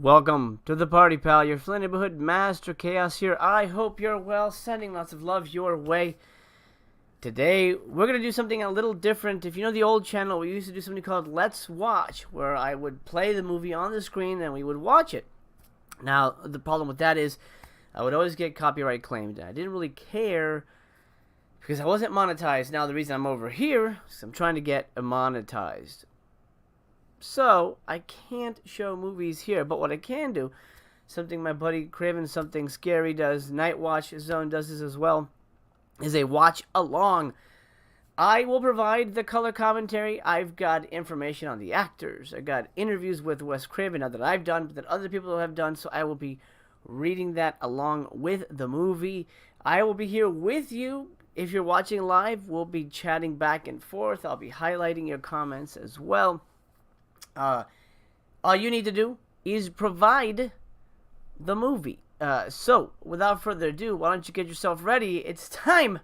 Welcome to the party, pal. Your Flint neighborhood Master Chaos here. I hope you're well. Sending lots of love your way. Today, we're going to do something a little different. If you know the old channel, we used to do something called Let's Watch, where I would play the movie on the screen and we would watch it. Now, the problem with that is I would always get copyright claimed. I didn't really care because I wasn't monetized. Now, the reason I'm over here is I'm trying to get monetized. So, I can't show movies here, but what I can do, something my buddy Craven, Something Scary does, Night Watch Zone does this as well, is a watch along. I will provide the color commentary. I've got information on the actors. I got interviews with Wes Craven, not that I've done, but that other people have done, so I will be reading that along with the movie. I will be here with you. If you're watching live, we'll be chatting back and forth. I'll be highlighting your comments as well. All you need to do is provide the movie. So, without further ado, why don't you get yourself ready? It's time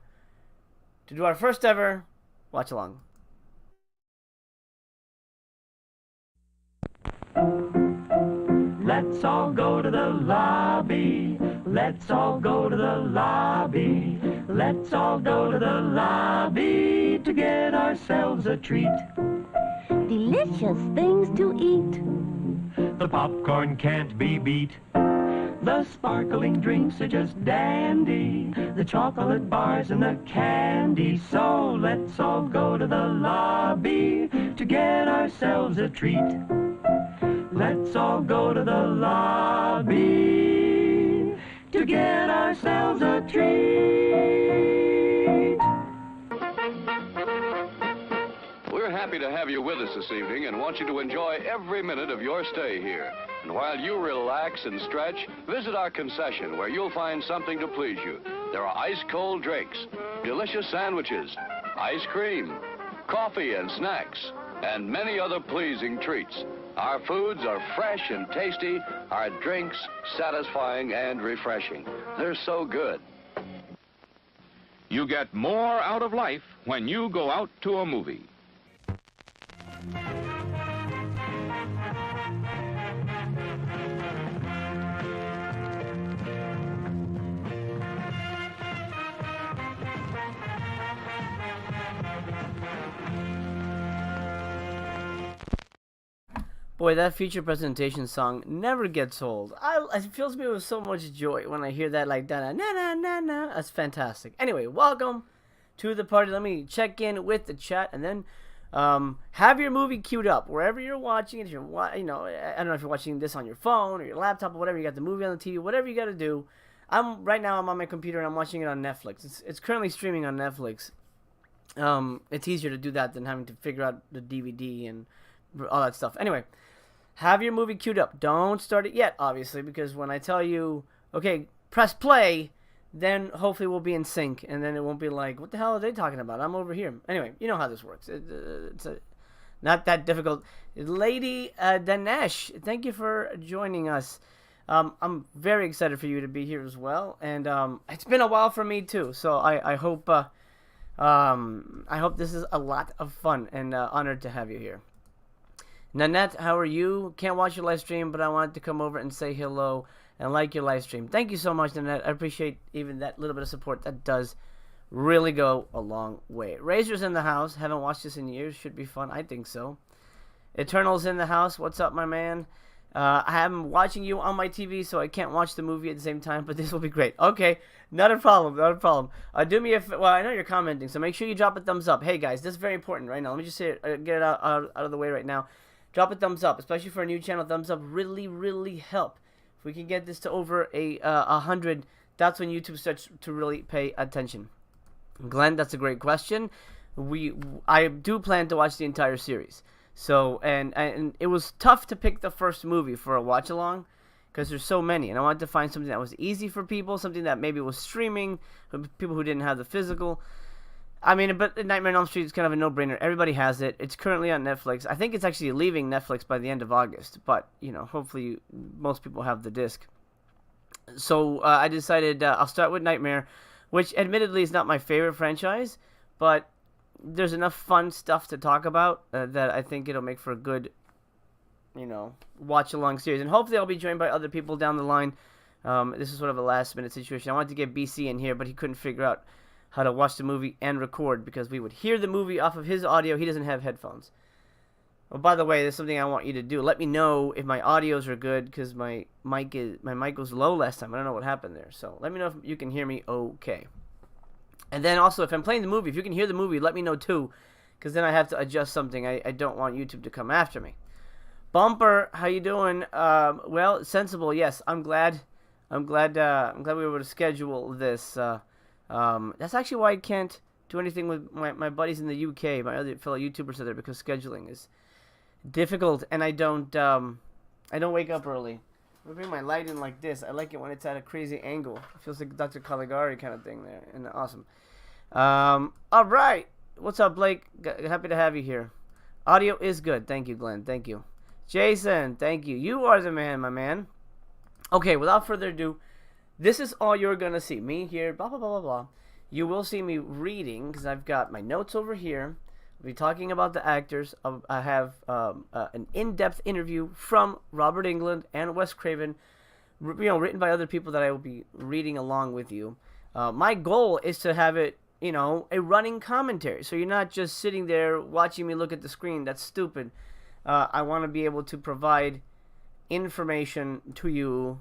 to do our first ever watch along. Let's all go to the lobby. Let's all go to the lobby. Let's all go to the lobby to get ourselves a treat. Delicious things to eat. The popcorn can't be beat. The sparkling drinks are just dandy. The chocolate bars and the candy. So let's all go to the lobby to get ourselves a treat. Let's all go to the lobby to get ourselves a treat. We're happy to have you with us this evening and want you to enjoy every minute of your stay here. And while you relax and stretch, visit our concession where you'll find something to please you. There are ice-cold drinks, delicious sandwiches, ice cream, coffee and snacks, and many other pleasing treats. Our foods are fresh and tasty, our drinks satisfying and refreshing. They're so good. You get more out of life when you go out to a movie. Boy, that feature presentation song never gets old. It fills me with so much joy when I hear that, like, da-na-na-na-na-na. That's fantastic. Anyway, welcome to the party. Let me check in with the chat, and then have your movie queued up wherever you're watching it. If you're, I don't know if you're watching this on your phone or your laptop or whatever. You got the movie on the TV, whatever you got to do. Right now I'm on my computer and I'm watching it on Netflix. It's currently streaming on Netflix. It's easier to do that than having to figure out the DVD and all that stuff. Anyway, have your movie queued up. Don't start it yet, obviously, because when I tell you, okay, press play, then hopefully we'll be in sync, and then it won't be like, what the hell are they talking about? I'm over here. Anyway, you know how this works. It's not that difficult. Lady Danesh, thank you for joining us. I'm very excited for you to be here as well, and it's been a while for me too. So I hope this is a lot of fun, and honored to have you here. Nanette, how are you? Can't watch your live stream, but I wanted to come over and say hello and like your live stream. Thank you so much, Nanette. I appreciate even that little bit of support. That does really go a long way. Razor's in the house. Haven't watched this in years. Should be fun. I think so. Eternal's in the house. What's up, my man? I'm watching you on my TV, so I can't watch the movie at the same time, but this will be great. Okay, not a problem, not a problem. Do me a well, I know you're commenting, so make sure you drop a thumbs up. Hey, guys, this is very important right now. Let me just say it, get it out of the way right now. Drop a thumbs up, especially for a new channel. Thumbs up really, really help. If we can get this to over 100, that's when YouTube starts to really pay attention. Glenn, that's a great question. I do plan to watch the entire series. So, and it was tough to pick the first movie for a watch along because there's so many, and I wanted to find something that was easy for people, something that maybe was streaming, people who didn't have the physical. I mean, but Nightmare on Elm Street is kind of a no-brainer. Everybody has it. It's currently on Netflix. I think it's actually leaving Netflix by the end of August. But, you know, hopefully most people have the disc. So I decided I'll start with Nightmare, which admittedly is not my favorite franchise. But there's enough fun stuff to talk about that I think it'll make for a good watch along series. And hopefully I'll be joined by other people down the line. This is sort of a last minute situation. I wanted to get BC in here, but he couldn't figure out how to watch the movie and record because we would hear the movie off of his audio. He doesn't have headphones. Oh, by the way, there's something I want you to do. Let me know if my audios are good because my mic was low last time. I don't know what happened there. So let me know if you can hear me okay. And then also, if I'm playing the movie, if you can hear the movie, let me know too, because then I have to adjust something. I don't want YouTube to come after me. Bumper, how you doing? Well, sensible. Yes, I'm glad. I'm glad we were able to schedule this. That's actually why I can't do anything with my buddies in the UK, my other fellow YouTubers are there, because scheduling is difficult, and I don't wake up early. I'm gonna bring my light in like this. I like it when it's at a crazy angle. It feels like Dr. Caligari kind of thing there, and awesome. All right, what's up, Blake? Happy to have you here. Audio is good. Thank you, Glenn. Thank you, Jason. Thank you. You are the man, my man. Okay, without further ado, this is all you're gonna see. Me here, blah blah blah blah blah. You will see me reading because I've got my notes over here. We'll be talking about the actors. I have an in-depth interview from Robert Englund and Wes Craven, written by other people that I will be reading along with you. My goal is to have it, a running commentary. So you're not just sitting there watching me look at the screen. That's stupid. I want to be able to provide information to you.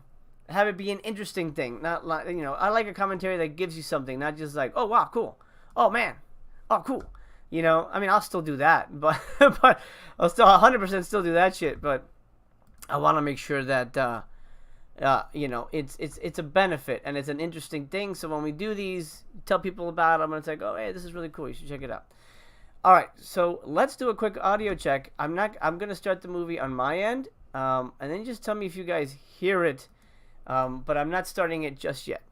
Have it be an interesting thing. Not like, I like a commentary that gives you something, not just like, oh, wow, cool. Oh, man. Oh, cool. I'll still do that, but I'll still 100% still do that shit. But I want to make sure that it's a benefit and it's an interesting thing. So when we do these, tell people about them, and it's like, oh, hey, this is really cool. You should check it out. All right, so let's do a quick audio check. I'm gonna start the movie on my end, and then just tell me if you guys hear it. But I'm not starting it just yet.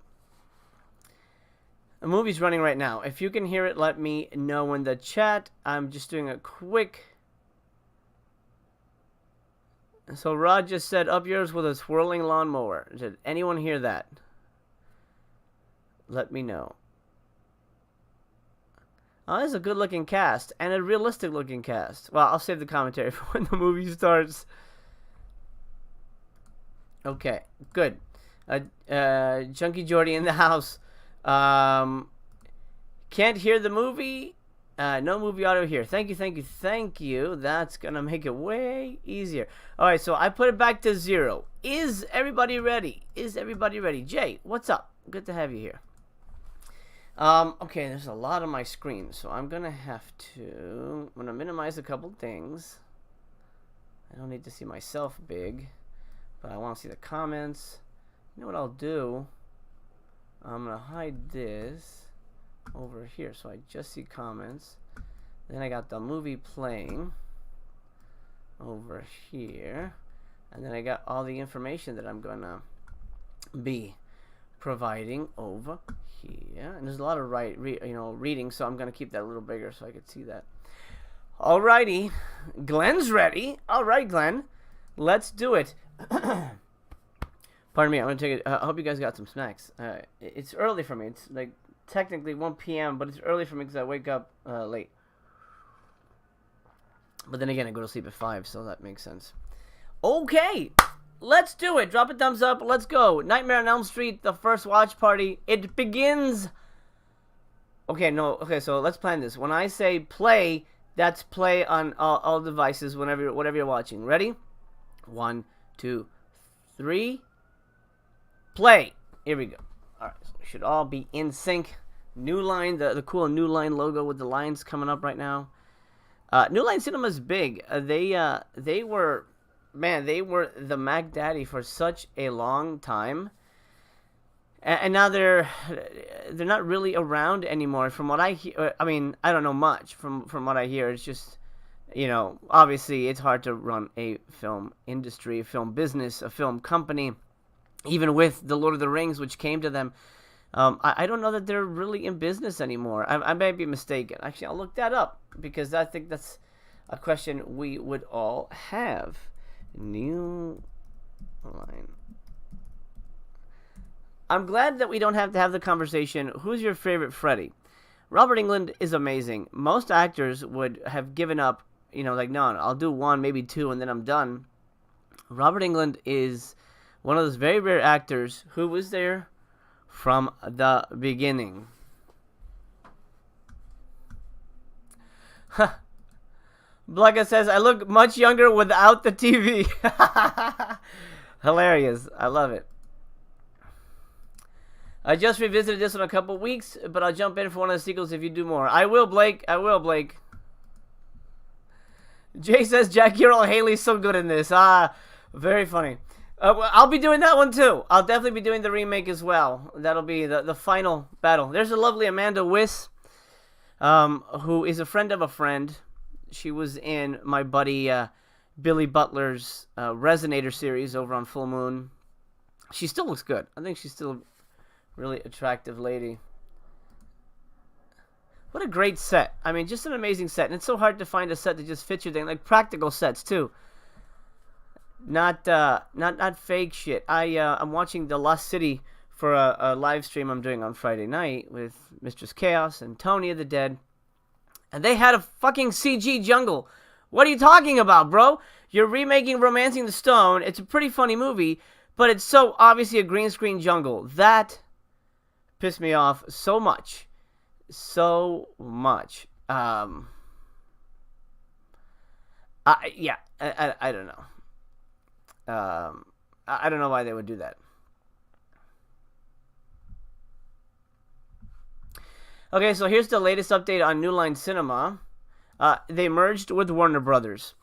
The movie's running right now. If you can hear it, let me know in the chat. I'm just doing a quick... So Rod just said, up yours with a swirling lawnmower. Did anyone hear that? Let me know. Oh, this is a good-looking cast. And a realistic-looking cast. Well, I'll save the commentary for when the movie starts. Okay, good. Chunky Jordy in the house. Can't hear the movie. No movie audio here. Thank you. That's gonna make it way easier. All right, so I put it back to 0. Is everybody ready? Jay, what's up? Good to have you here. Okay, there's a lot on my screen, so I'm gonna minimize a couple things. I don't need to see myself big, but I want to see the comments. You know what I'll do? I'm going to hide this over here so I just see comments. Then I got the movie playing over here. And then I got all the information that I'm going to be providing over here. And there's a lot of reading, so I'm going to keep that a little bigger so I can see that. Alrighty. Glenn's ready. All right, Glenn. Let's do it. Pardon me, I'm going to take it. I hope you guys got some snacks. It's early for me. It's like technically 1 p.m., but it's early for me because I wake up late. But then again, I go to sleep at 5, so that makes sense. Okay, let's do it. Drop a thumbs up. Let's go. Nightmare on Elm Street, the first watch party. It begins. Okay, so let's plan this. When I say play, that's play on all devices whatever you're watching. Ready? 1, 2, 3. Play. Here we go. All right, so we should all be in sync. New Line, the cool New Line logo with the lines coming up right now. New Line Cinema's big. They were the Mac Daddy for such a long time, and now they're not really around anymore. From what I hear, I mean, I don't know much. From what I hear, it's just, obviously it's hard to run a film industry, a film business, a film company. Even with the Lord of the Rings, which came to them, I don't know that they're really in business anymore. I may be mistaken. Actually, I'll look that up because I think that's a question we would all have. New Line. I'm glad that we don't have to have the conversation, who's your favorite Freddy? Robert Englund is amazing. Most actors would have given up, no, I'll do 1, maybe 2, and then I'm done. Robert Englund is one of those very rare actors who was there from the beginning. Blugga says, I look much younger without the TV. Hilarious. I love it. I just revisited this in a couple weeks, but I'll jump in for one of the sequels if you do more. I will, Blake. I will, Blake. Jay says, Jackie Earl Haley's so good in this. Very funny. I'll be doing that one too. I'll definitely be doing the remake as well. That'll be the final battle. There's a lovely Amanda Wyss, who is a friend of a friend. She was in my buddy Billy Butler's Resonator series over on Full Moon. She still looks good. I think she's still a really attractive lady. What a great set. I mean, just an amazing set. And it's so hard to find a set that just fits your thing. Like practical sets too. Not fake shit. I'm watching The Lost City for a live stream I'm doing on Friday night with Mistress Chaos and Tony of the Dead. And they had a fucking CG jungle. What are you talking about, bro? You're remaking Romancing the Stone. It's a pretty funny movie, but it's so obviously a green screen jungle. That pissed me off so much. So much. I don't know. I don't know why they would do that. Okay, so here's the latest update on New Line Cinema. They merged with Warner Brothers.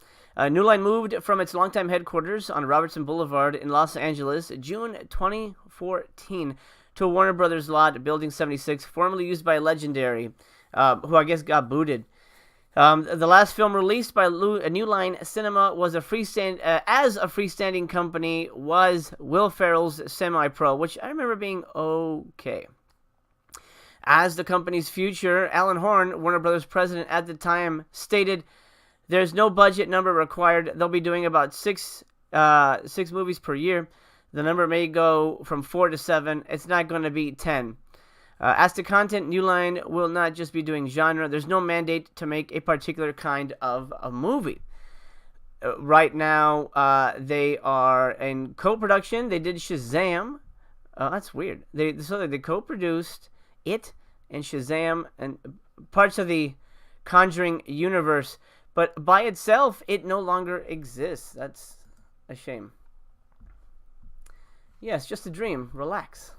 New Line moved from its longtime headquarters on Robertson Boulevard in Los Angeles, June 2014, to Warner Brothers lot, Building 76, formerly used by Legendary, who I guess got booted. The last film released by New Line Cinema was as a freestanding company was Will Ferrell's Semi-Pro, which I remember being okay. As the company's future, Alan Horn, Warner Brothers president at the time, stated, "There's no budget number required. They'll be doing about six movies per year. The number may go from 4 to 7. It's not going to be 10. As to content, New Line will not just be doing genre. There's no mandate to make a particular kind of a movie." Right now, they are in co-production. They did Shazam. That's weird. They co-produced it and Shazam and parts of the Conjuring universe. But by itself, it no longer exists. That's a shame. Yeah, it's just a dream. Relax.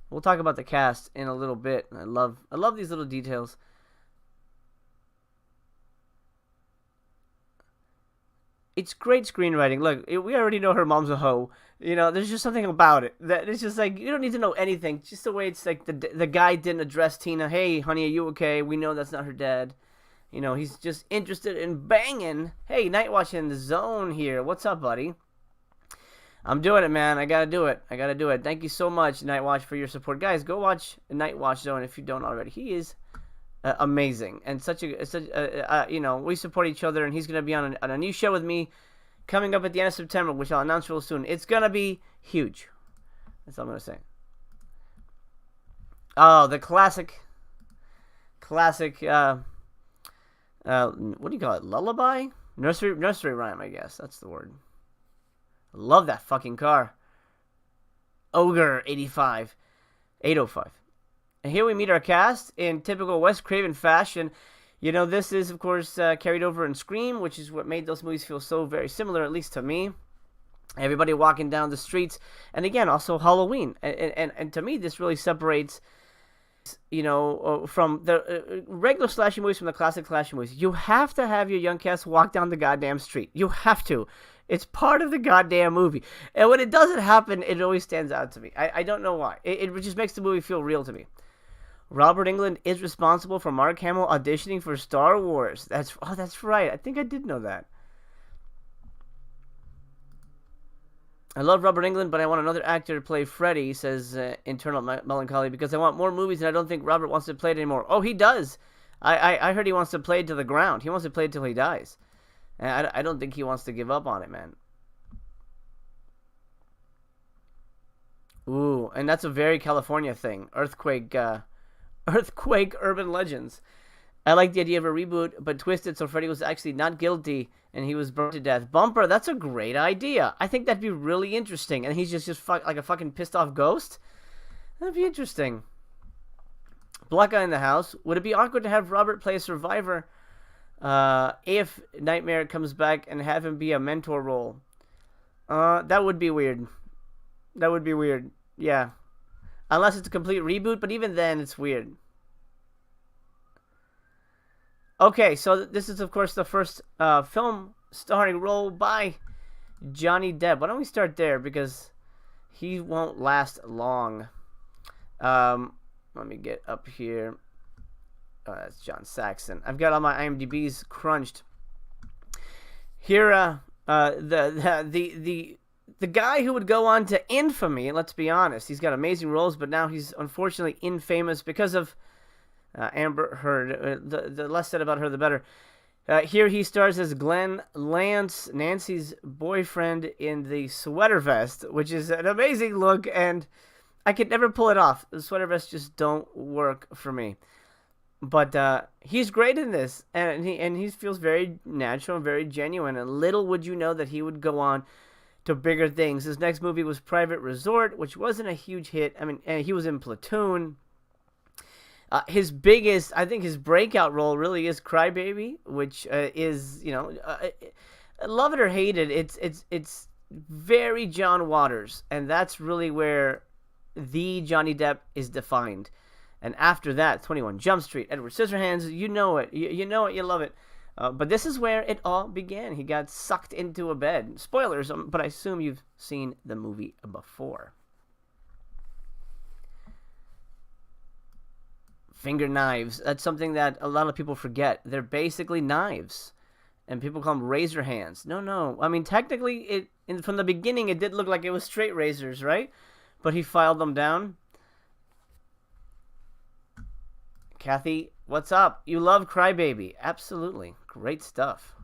We'll talk about the cast in a little bit. I love these little details. It's great screenwriting. Look, we already know her mom's a hoe. You know, there's just something about it that it's just like you don't need to know anything. Just the way it's like the guy didn't address Tina. Hey, honey, are you okay? We know that's not her dad. You know, he's just interested in banging. Hey, Nightwatch in the zone here. What's up, buddy? I'm doing it, man. I gotta do it. Thank you so much, Nightwatch, for your support, guys. Go watch Nightwatch Zone if you don't already. He is amazing and you know, we support each other, and he's gonna be on a new show with me coming up at the end of September, which I'll announce real soon. It's gonna be huge. That's all I'm gonna say. Oh, the classic. What do you call it? Lullaby? Nursery rhyme, I guess. That's the word. Love that fucking car. Ogre 805. And here we meet our cast in typical Wes Craven fashion. You know, this is, of course, carried over in Scream, which is what made those movies feel so very similar, at least to me. Everybody walking down the streets. And again, also Halloween. And to me, this really separates, you know, from the regular slasher movies from the classic slasher movies. You have to have your young cast walk down the goddamn street. You have to. It's part of the goddamn movie. And when it doesn't happen, it always stands out to me. I don't know why. It just makes the movie feel real to me. Robert Englund is responsible for Mark Hamill auditioning for Star Wars. That's right. I think I did know that. I love Robert Englund, but I want another actor to play Freddy, says Internal Melancholy, because I want more movies, and I don't think Robert wants to play it anymore. Oh, he does. I heard he wants to play it to the ground. He wants to play it till he dies. And I don't think he wants to give up on it, man. Ooh, and that's a very California thing. Earthquake urban legends. I like the idea of a reboot, but twisted so Freddy was actually not guilty and he was burned to death. Bumper, that's a great idea. I think that'd be really interesting. And he's just like a fucking pissed off ghost. That'd be interesting. Black Guy in the House. Would it be awkward to have Robert play a survivor if Nightmare comes back and have him be a mentor role? That would be weird. That would be weird. Yeah. Unless it's a complete reboot, but even then it's weird. Okay, so this is, of course, the first film starring role by Johnny Depp. Why don't we start there, because he won't last long. Let me get up here. That's John Saxon. I've got all my IMDb's crunched. Here, the guy who would go on to infamy, let's be honest. He's got amazing roles, but now he's unfortunately infamous because of Amber Heard. The less said about her, the better. Here he stars as Glenn Lance, Nancy's boyfriend, in the sweater vest, which is an amazing look, and I could never pull it off. The sweater vests just don't work for me. But he's great in this, and he feels very natural and very genuine, and little would you know that he would go on to bigger things. His next movie was Private Resort, which wasn't a huge hit. I mean, he was in Platoon. His biggest, I think his breakout role really is Crybaby, which is, love it or hate it, it's very John Waters, and that's really where the Johnny Depp is defined. And after that, 21 Jump Street, Edward Scissorhands, you know it, you know it, you love it. But this is where it all began. He got sucked into a bed. Spoilers, but I assume you've seen the movie before. Finger knives. That's something that a lot of people forget. They're basically knives. And people call them razor hands. No. I mean, technically, from the beginning, it did look like it was straight razors, right? But he filed them down. Kathy, what's up? You love Crybaby. Absolutely. Great stuff.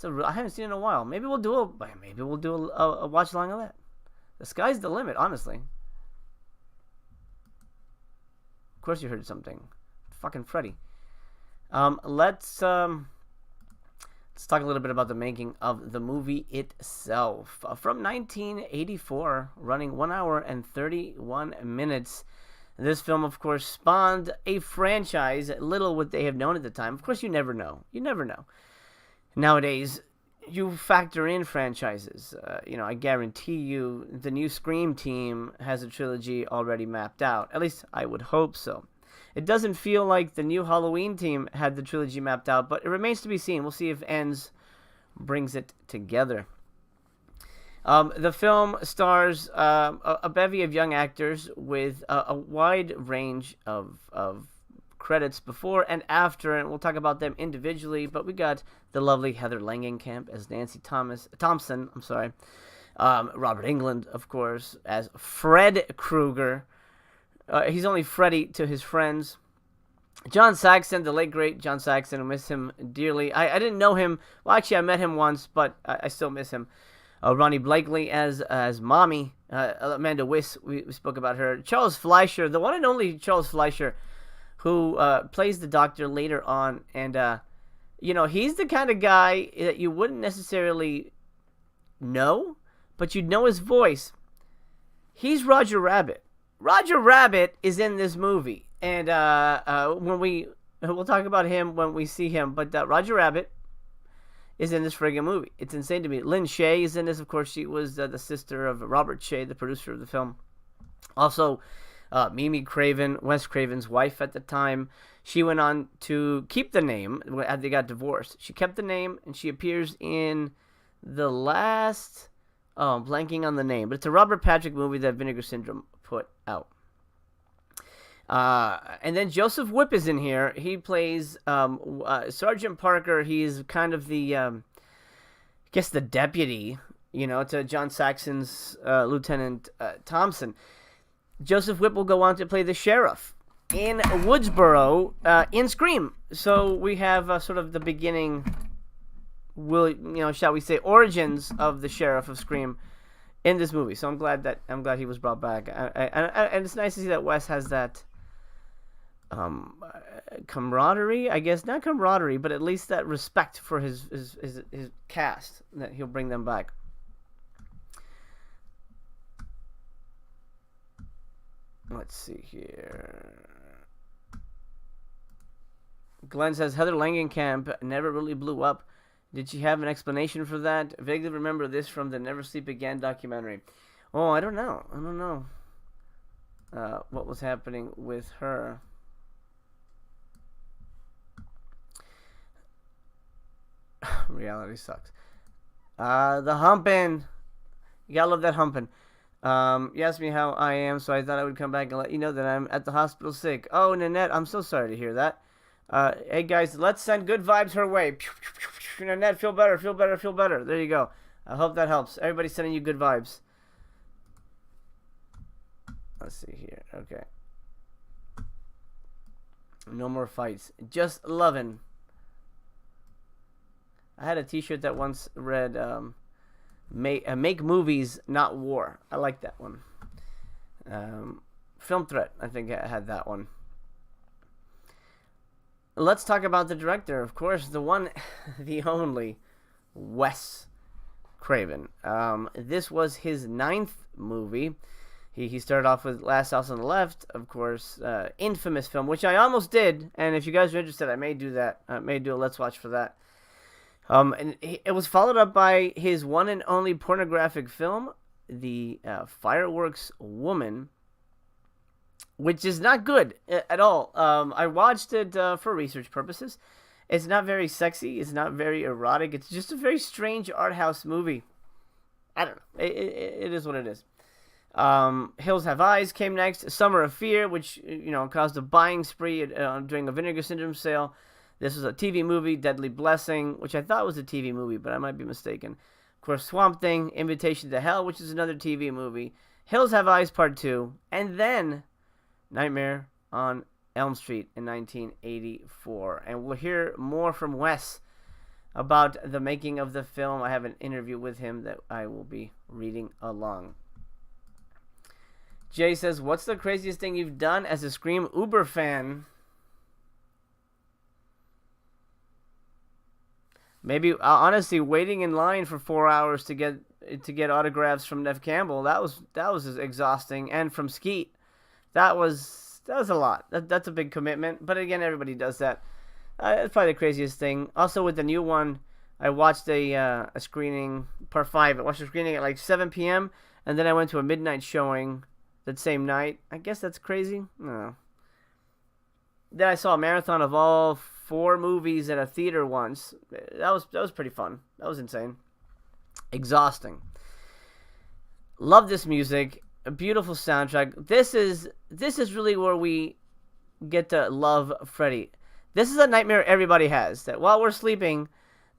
I haven't seen it in a while. Maybe we'll do a watch along of that. The sky's the limit, honestly. Of course you heard something. Fucking Freddy. Let's talk a little bit about the making of the movie itself. From 1984, running 1 hour and 31 minutes. This film, of course, spawned a franchise. Little would they have known at the time. Of course, you never know. You never know. Nowadays, you factor in franchises. I guarantee you the new Scream team has a trilogy already mapped out. At least I would hope so. It doesn't feel like the new Halloween team had the trilogy mapped out, but it remains to be seen. We'll see if Ends brings it together. The film stars a bevy of young actors with a wide range of credits before and after, and we'll talk about them individually. But we got the lovely Heather Langenkamp as Nancy Thompson. Robert Englund, of course, as Fred Krueger. He's only Freddy to his friends. John Saxon, the late great John Saxon, I miss him dearly. I didn't know him. Well, actually, I met him once, but I still miss him. Ronnie Blakely as Mommy. Amanda Wyss, we spoke about her. Charles Fleischer, the one and only Charles Fleischer, who plays the Doctor later on. And, he's the kind of guy that you wouldn't necessarily know, but you'd know his voice. He's Roger Rabbit. Roger Rabbit is in this movie. And we'll talk about him when we see him. But Roger Rabbit is in this friggin' movie. It's insane to me. Lynn Shaye is in this. Of course, she was the sister of Robert Shaye, the producer of the film. Also, Mimi Craven, Wes Craven's wife at the time. She went on to keep the name after they got divorced. She kept the name, and she appears in the last... Oh, I'm blanking on the name. But it's a Robert Patrick movie that Vinegar Syndrome put out. And then Joseph Whipp is in here. He plays Sergeant Parker. He's kind of the, the deputy, to John Saxon's Lieutenant Thompson. Joseph Whipp will go on to play the sheriff in Woodsboro in Scream. So we have sort of the beginning, shall we say, origins of the sheriff of Scream in this movie. So I'm glad he was brought back. And it's nice to see that Wes has that camaraderie, I guess. Not camaraderie, but at least that respect for his cast, that he'll bring them back. Let's see here. Glenn says, Heather Langenkamp never really blew up. Did she have an explanation for that? Vaguely remember this from the Never Sleep Again documentary. Oh, I don't know. What was happening with her. Reality sucks. The humping. You gotta love that humping. You asked me how I am, so I thought I would come back and let you know that I'm at the hospital sick. Oh, Nanette, I'm so sorry to hear that. Hey, guys, let's send good vibes her way. Nanette, feel better, feel better, feel better. There you go. I hope that helps. Everybody's sending you good vibes. Let's see here. Okay. No more fights. Just loving. I had a t-shirt that once read, make movies, not war. I like that one. Film Threat, I think I had that one. Let's talk about the director, of course, the one, the only, Wes Craven. This was his 9th movie. He started off with Last House on the Left, of course, infamous film, which I almost did, and if you guys are interested, I may do that. I may do a Let's Watch for that. And it was followed up by his one and only pornographic film, The Fireworks Woman, which is not good at all. I watched it for research purposes. It's not very sexy. It's not very erotic. It's just a very strange art house movie. I don't know. It is what it is. Hills Have Eyes came next. Summer of Fear, which caused a buying spree during a Vinegar Syndrome sale. This was a TV movie, Deadly Blessing, which I thought was a TV movie, but I might be mistaken. Of course, Swamp Thing, Invitation to Hell, which is another TV movie. Hills Have Eyes Part 2, and then Nightmare on Elm Street in 1984. And we'll hear more from Wes about the making of the film. I have an interview with him that I will be reading along. Jay says, what's the craziest thing you've done as a Scream Uber fan? Maybe, honestly, waiting in line for 4 hours to get autographs from Neve Campbell, that was exhausting. And from Skeet, that was a lot. That's a big commitment. But again, everybody does that. It's probably the craziest thing. Also, with the new one, I watched a screening, part 5. I watched a screening at like 7 p.m. and then I went to a midnight showing that same night. I guess that's crazy. No. Then I saw a marathon of all 4 movies at a theater once. That was pretty fun. That was insane. Exhausting. Love this music. A beautiful soundtrack. This is really where we get to love Freddy. This is a nightmare everybody has. That while we're sleeping,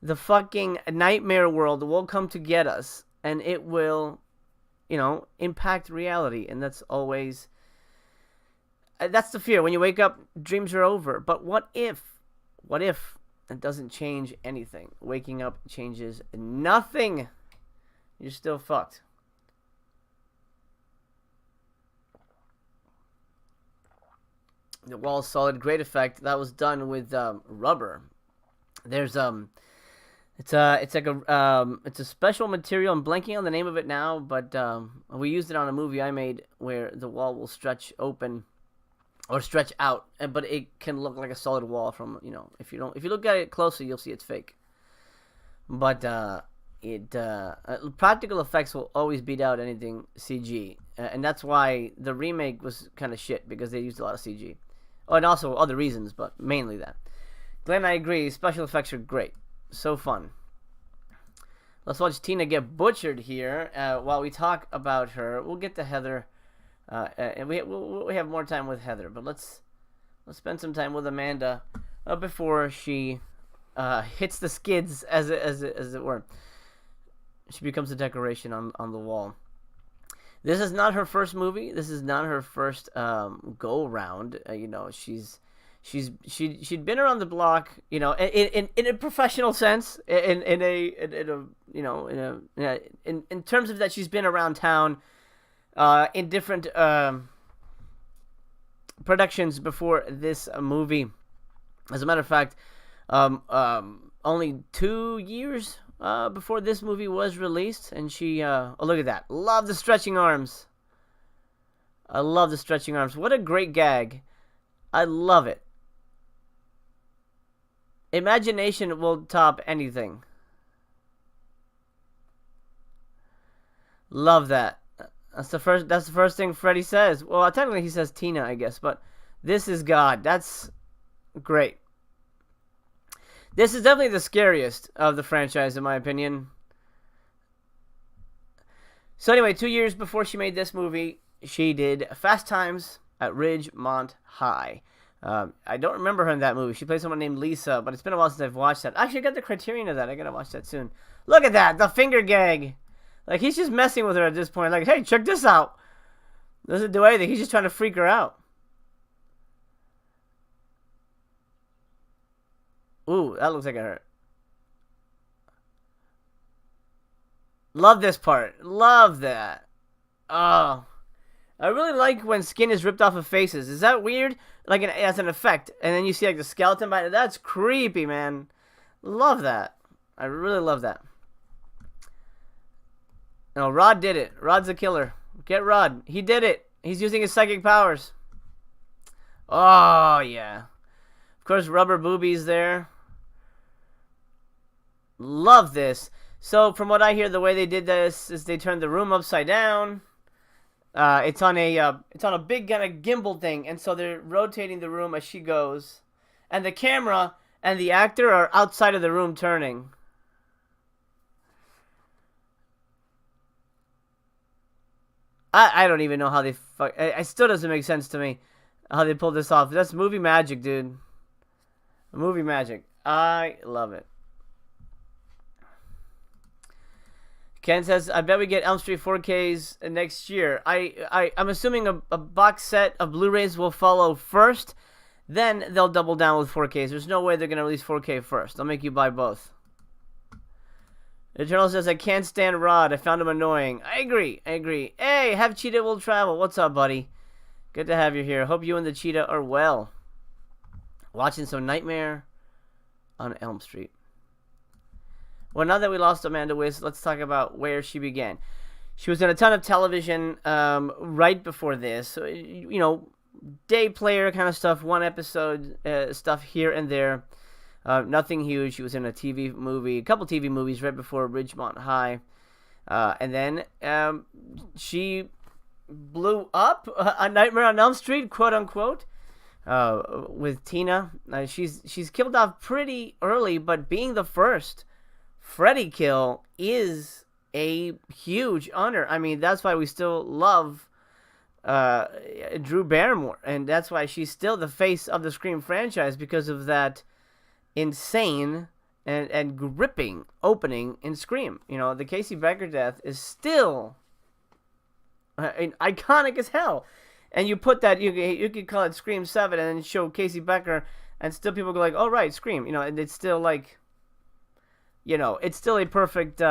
the fucking nightmare world will come to get us, and it will, impact reality. And that's always, that's the fear. When you wake up, dreams are over. But what if it doesn't change anything? Waking up changes nothing. You're still fucked. The wall's solid, great effect. That was done with rubber. There's it's a special material. I'm blanking on the name of it now, but we used it on a movie I made where the wall will stretch open or stretch out, but it can look like a solid wall from if you look at it closely, you'll see it's fake. But practical effects will always beat out anything CG, and that's why the remake was kind of shit, because they used a lot of CG. Oh, and also other reasons, but mainly that. Glenn, I agree. Special effects are great. So fun. Let's watch Tina get butchered here while we talk about her. We'll get to Heather, and we have more time with Heather, but let's spend some time with Amanda before she hits the skids, as it were. She becomes a decoration on the wall. This is not her first movie. This is not her first go around. She'd been around the block, in a professional sense, in terms of that she's been around town, in different productions before this movie. As a matter of fact, only 2 years before this movie was released, and she, oh, look at that. Love the stretching arms. I love the stretching arms. What a great gag. I love it. Imagination will top anything. Love that. That's the first thing Freddy says. Well, technically he says Tina, I guess, but this is God. That's great. This is definitely the scariest of the franchise, in my opinion. So anyway, 2 years before she made this movie, she did Fast Times at Ridgemont High. I don't remember her in that movie. She played someone named Lisa, but it's been a while since I've watched that. Actually, I got the Criterion of that. I gotta watch that soon. Look at that, the finger gag. Like, he's just messing with her at this point. Like, hey, check this out. Doesn't do anything. He's just trying to freak her out. Ooh, that looks like it hurt. Love this part. Love that. Oh. I really like when skin is ripped off of faces. Is that weird? Like, as an effect. And then you see, like, the skeleton bite. That's creepy, man. Love that. I really love that. No, Rod did it. Rod's a killer. Get Rod. He did it. He's using his psychic powers. Oh, yeah. Of course, rubber boobies there. Love this. So, from what I hear, the way they did this is they turned the room upside down. It's on a big kind of gimbal thing, and so they're rotating the room as she goes, and the camera and the actor are outside of the room turning. I don't even know how they it still doesn't make sense to me how they pulled this off. That's movie magic, dude. Movie magic. I love it. Ken says, I bet we get Elm Street 4Ks next year. I'm assuming a box set of Blu-rays will follow first. Then they'll double down with 4Ks. There's no way they're going to release 4K first. They'll make you buy both. Eternal says, I can't stand Rod. I found him annoying. I agree. Hey, Have Cheetah Will Travel. What's up, buddy? Good to have you here. Hope you and the cheetah are well. Watching some Nightmare on Elm Street. Well, now that we lost Amanda Wyss, let's talk about where she began. She was in a ton of television right before this. So, you know, day player kind of stuff, one episode stuff here and there. Nothing huge. She was in a TV movie, a couple TV movies right before Ridgemont High. And then she blew up a Nightmare on Elm Street, quote unquote, with Tina. She's killed off pretty early, but being the first Freddy kill is a huge honor. I mean, that's why we still love Drew Barrymore, and that's why she's still the face of the Scream franchise, because of that insane and gripping opening in Scream. You know, the Casey Becker death is still iconic as hell. And you put that, you could call it Scream 7 and then show Casey Becker, and still people go like, oh, right, Scream. You know, and it's still like, you know, it's still a perfect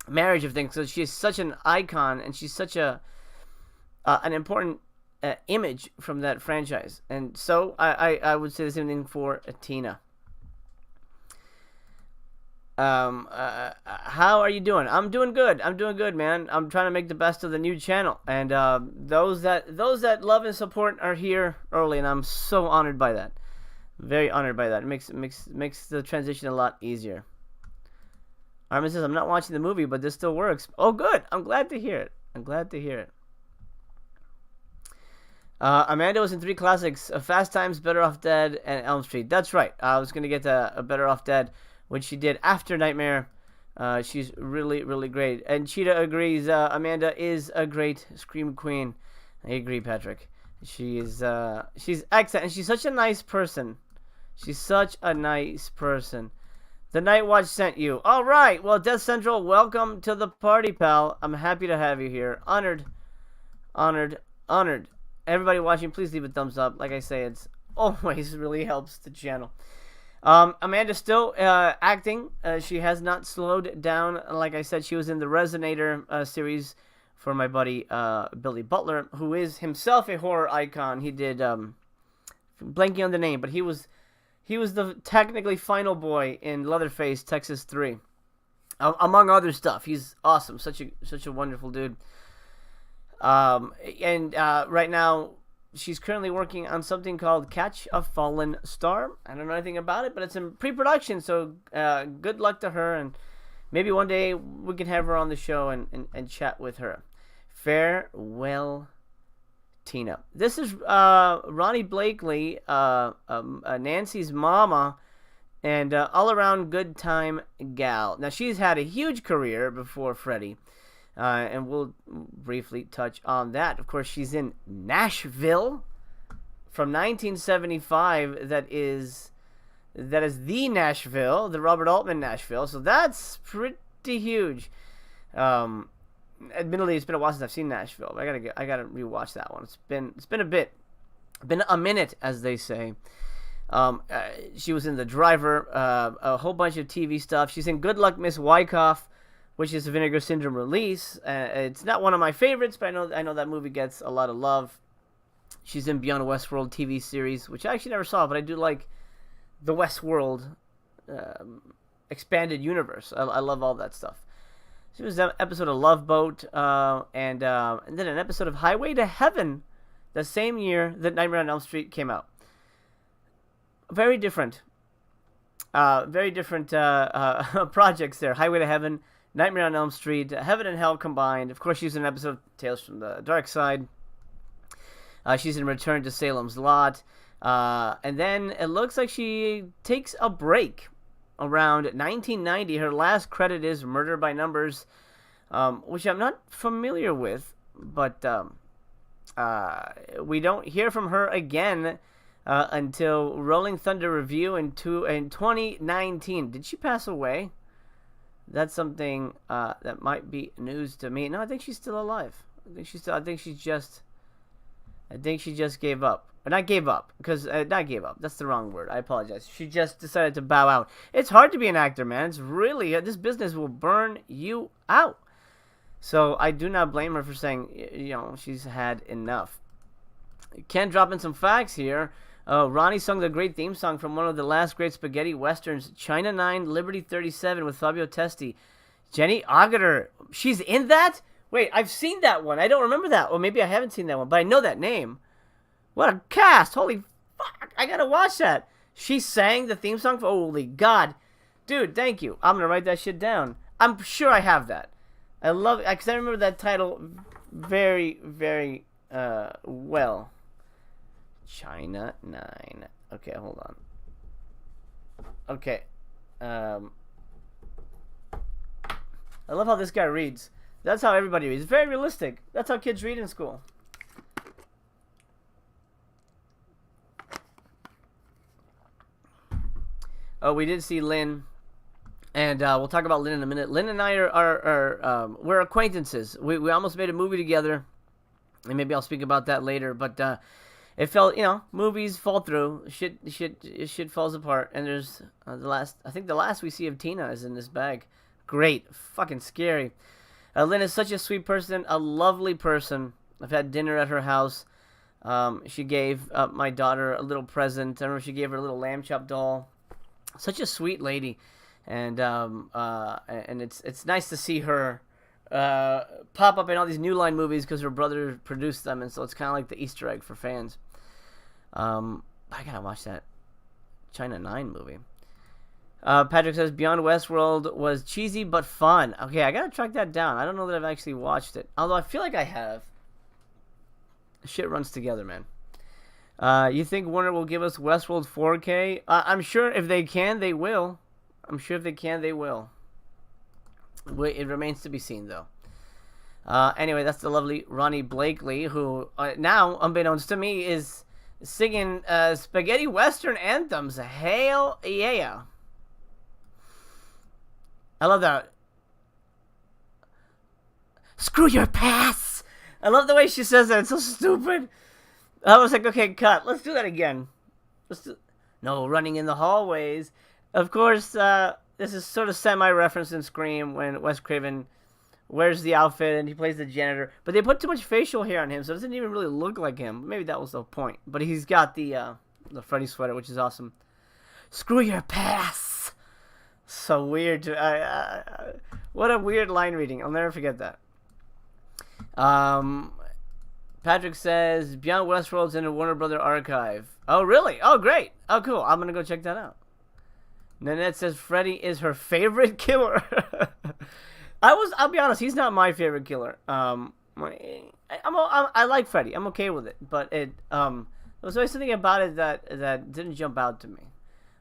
marriage of things. So she's such an icon, and she's such an important image from that franchise. And so I would say the same thing for Tina. How are you doing? I'm doing good, man. I'm trying to make the best of the new channel, and those that love and support are here early, and I'm so honored by that. Very honored by that. It makes the transition a lot easier. Armin says, I'm not watching the movie, but this still works. Oh, good. I'm glad to hear it. Amanda was in 3 classics: Fast Times, Better Off Dead, and Elm Street. That's right. I was going to get to a Better Off Dead, which she did after Nightmare. She's really, really great. And Cheetah agrees. Amanda is a great Scream queen. I agree, Patrick. She's excellent, and she's such a nice person. The Night Watch sent you. All right. Well, Death Central, welcome to the party, pal. I'm happy to have you here. Honored. Everybody watching, please leave a thumbs up. Like I say, it's always really helps the channel. Amanda's still acting. She has not slowed down. Like I said, she was in the Resonator series for my buddy Billy Butler, who is himself a horror icon. He did blanking on the name, but he was the technically final boy in Leatherface, Texas 3, among other stuff. He's awesome, such a wonderful dude. And right now, she's currently working on something called Catch a Fallen Star. I don't know anything about it, but it's in pre-production, so good luck to her, and maybe one day we can have her on the show and chat with her. Farewell, Tina. This is Ronnie Blakely, Nancy's mama, and all-around good time gal. Now, she's had a huge career before Freddie, and we'll briefly touch on that. Of course, she's in Nashville from 1975. That is the Nashville, the Robert Altman Nashville. So that's pretty huge. Admittedly, it's been a while since I've seen Nashville. But I gotta rewatch that one. It's been a minute, as they say. She was in The Driver, a whole bunch of TV stuff. She's in Good Luck, Miss Wyckoff, which is a Vinegar Syndrome release. It's not one of my favorites, but I know that movie gets a lot of love. She's in Beyond Westworld TV series, which I actually never saw, but I do like the Westworld expanded universe. I love all that stuff. She was an episode of Love Boat, and then an episode of Highway to Heaven the same year that Nightmare on Elm Street came out. Very different projects there. Highway to Heaven, Nightmare on Elm Street, Heaven and Hell combined. Of course, she's in an episode of Tales from the Dark Side. She's in Return to Salem's Lot. And then it looks like she takes a break around 1990. Her last credit is Murder by Numbers, which I'm not familiar with, but we don't hear from her again until Rolling Thunder Review in 2019. Did she pass away? That's something that might be news to me. No, I think she's still alive. I think she just gave up. Not gave up, because not gave up. That's the wrong word. I apologize. She just decided to bow out. It's hard to be an actor, man. It's really this business will burn you out. So I do not blame her for saying, she's had enough. Can drop in some facts here. Ronnie sung the great theme song from one of the last great spaghetti westerns, China 9, Liberty 37, with Fabio Testi. Jenny Agutter, she's in that? Wait, I've seen that one. I don't remember that. Or maybe I haven't seen that one, but I know that name. What a cast! Holy fuck! I gotta watch that. She sang the theme song for... Holy God. Dude, thank you. I'm gonna write that shit down. I'm sure I have that. I love it, because I remember that title very, very well. China 9. Okay, hold on. Okay. I love how this guy reads. That's how everybody reads. It's very realistic. That's how kids read in school. Oh, we did see Lynn, and we'll talk about Lynn in a minute. Lynn and I we're acquaintances. We almost made a movie together, and maybe I'll speak about that later. But it felt, movies fall through. Shit falls apart. And there's I think the last we see of Tina is in this bag. Great, fucking scary. Lynn is such a sweet person, a lovely person. I've had dinner at her house. She gave my daughter a little present. I remember she gave her a little lamb chop doll. Such a sweet lady, and it's nice to see her pop up in all these New Line movies because her brother produced them, and so it's kind of like the Easter egg for fans. I gotta watch that China 9 movie. Patrick says Beyond Westworld was cheesy but fun. Okay, I gotta track that down. I don't know that I've actually watched it, although I feel like I have. Shit runs together, man. You think Warner will give us Westworld 4K? I'm sure if they can, they will. It remains to be seen, though. Anyway, that's the lovely Ronnie Blakely, who now, unbeknownst to me, is singing spaghetti western anthems. Hail yeah. I love that. Screw your pass! I love the way she says that. It's so stupid. I was like, okay, cut. Let's do that again. No running in the hallways. Of course, this is sort of semi-referenced in Scream when Wes Craven wears the outfit and he plays the janitor. But they put too much facial hair on him, so it doesn't even really look like him. Maybe that was the point. But he's got the Freddy sweater, which is awesome. Screw your pass. So weird. What a weird line reading. I'll never forget that. Patrick says, Beyond Westworld's in the Warner Brother archive. Oh, really? Oh, great. Oh, cool. I'm going to go check that out. Nanette says Freddy is her favorite killer. I'll be honest, he's not my favorite killer. I like Freddy. I'm okay with it. But there was always something about it that didn't jump out to me.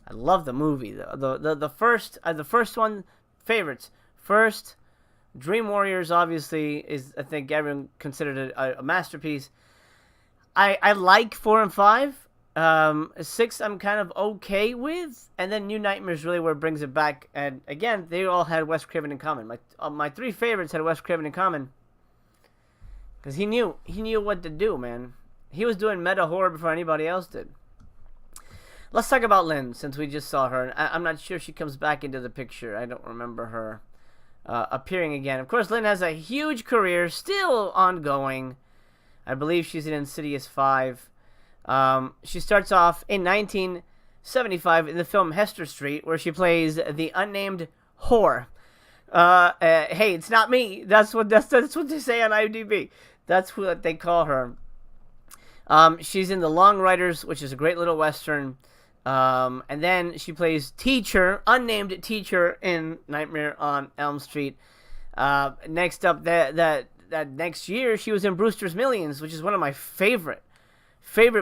I love the movie. The first one, favorites. First, Dream Warriors obviously is, I think everyone considered it a masterpiece. I like 4 and 5. 6 I'm kind of okay with, and then New Nightmare is really where it brings it back. And again, they all had Wes Craven in common. My 3 favorites had Wes Craven in common because he knew what to do, man. He was doing meta horror before anybody else did. Let's talk about Lynn, since we just saw her. I'm not sure she comes back into the picture. I don't remember her appearing again. Of course, Lynn has a huge career, still ongoing. I believe she's in Insidious 5. She starts off in 1975 in the film Hester Street, where she plays the unnamed whore. Hey, it's not me. That's what they say on IMDb. That's what they call her. She's in The Long Riders, which is a great little western. And then she plays unnamed teacher in Nightmare on Elm Street. Next up, that next year, she was in Brewster's Millions, which is one of my favorite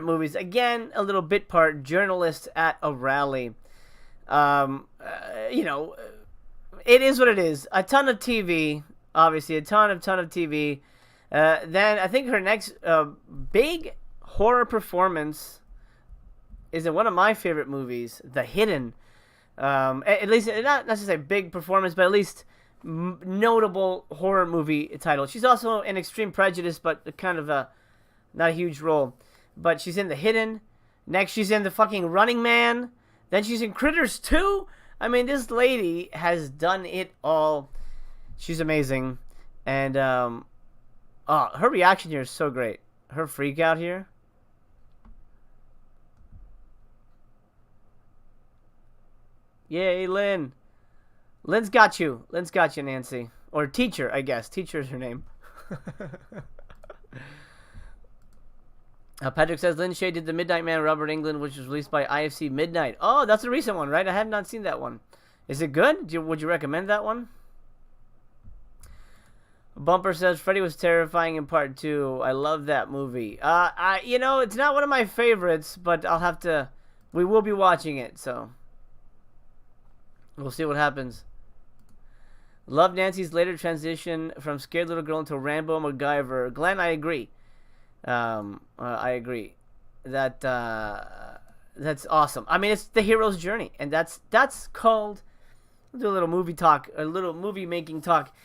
movies. Again, a little bit part, journalist at a rally. It is what it is. A ton of TV, obviously, a ton of TV. Then I think her next big horror performance is in one of my favorite movies, The Hidden. At least, not necessarily a big performance, but at least notable horror movie title. She's also in Extreme Prejudice, but kind of not a huge role. But she's in The Hidden. Next, she's in the fucking Running Man. Then she's in Critters 2. I mean, this lady has done it all. She's amazing. And, her reaction here is so great. Her freak out here. Yay, Lynn. Lynn's got you. Lynn's got you, Nancy. Or Teacher, I guess. Teacher is her name. Patrick says Lynn Shaye did The Midnight Man, Robert Englund, which was released by IFC Midnight. Oh, that's a recent one, right? I have not seen that one. Is it good? Would you recommend that one? Bumper says Freddy was terrifying in part 2. I love that movie. It's not one of my favorites, but we will be watching it, so we'll see what happens. Love Nancy's later transition from scared little girl into Rambo MacGyver. Glenn, I agree. I agree. That's awesome. I mean, it's the hero's journey, and that's called. We'll do a little movie talk, a little movie making talk.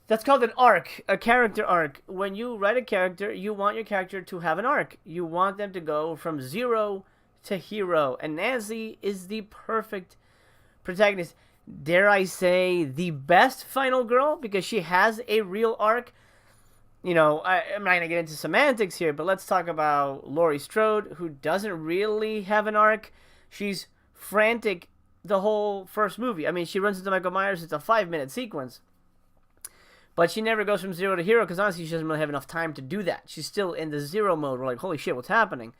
That's called an arc, a character arc. When you write a character, you want your character to have an arc. You want them to go from zero to hero, and Nancy is the perfect protagonist. Dare I say, the best final girl, because she has a real arc. I'm not going to get into semantics here, but let's talk about Laurie Strode, who doesn't really have an arc. She's frantic the whole first movie. I mean, she runs into Michael Myers. It's a 5-minute sequence. But she never goes from zero to hero, because honestly, she doesn't really have enough time to do that. She's still in the zero mode. We're like, holy shit, what's happening?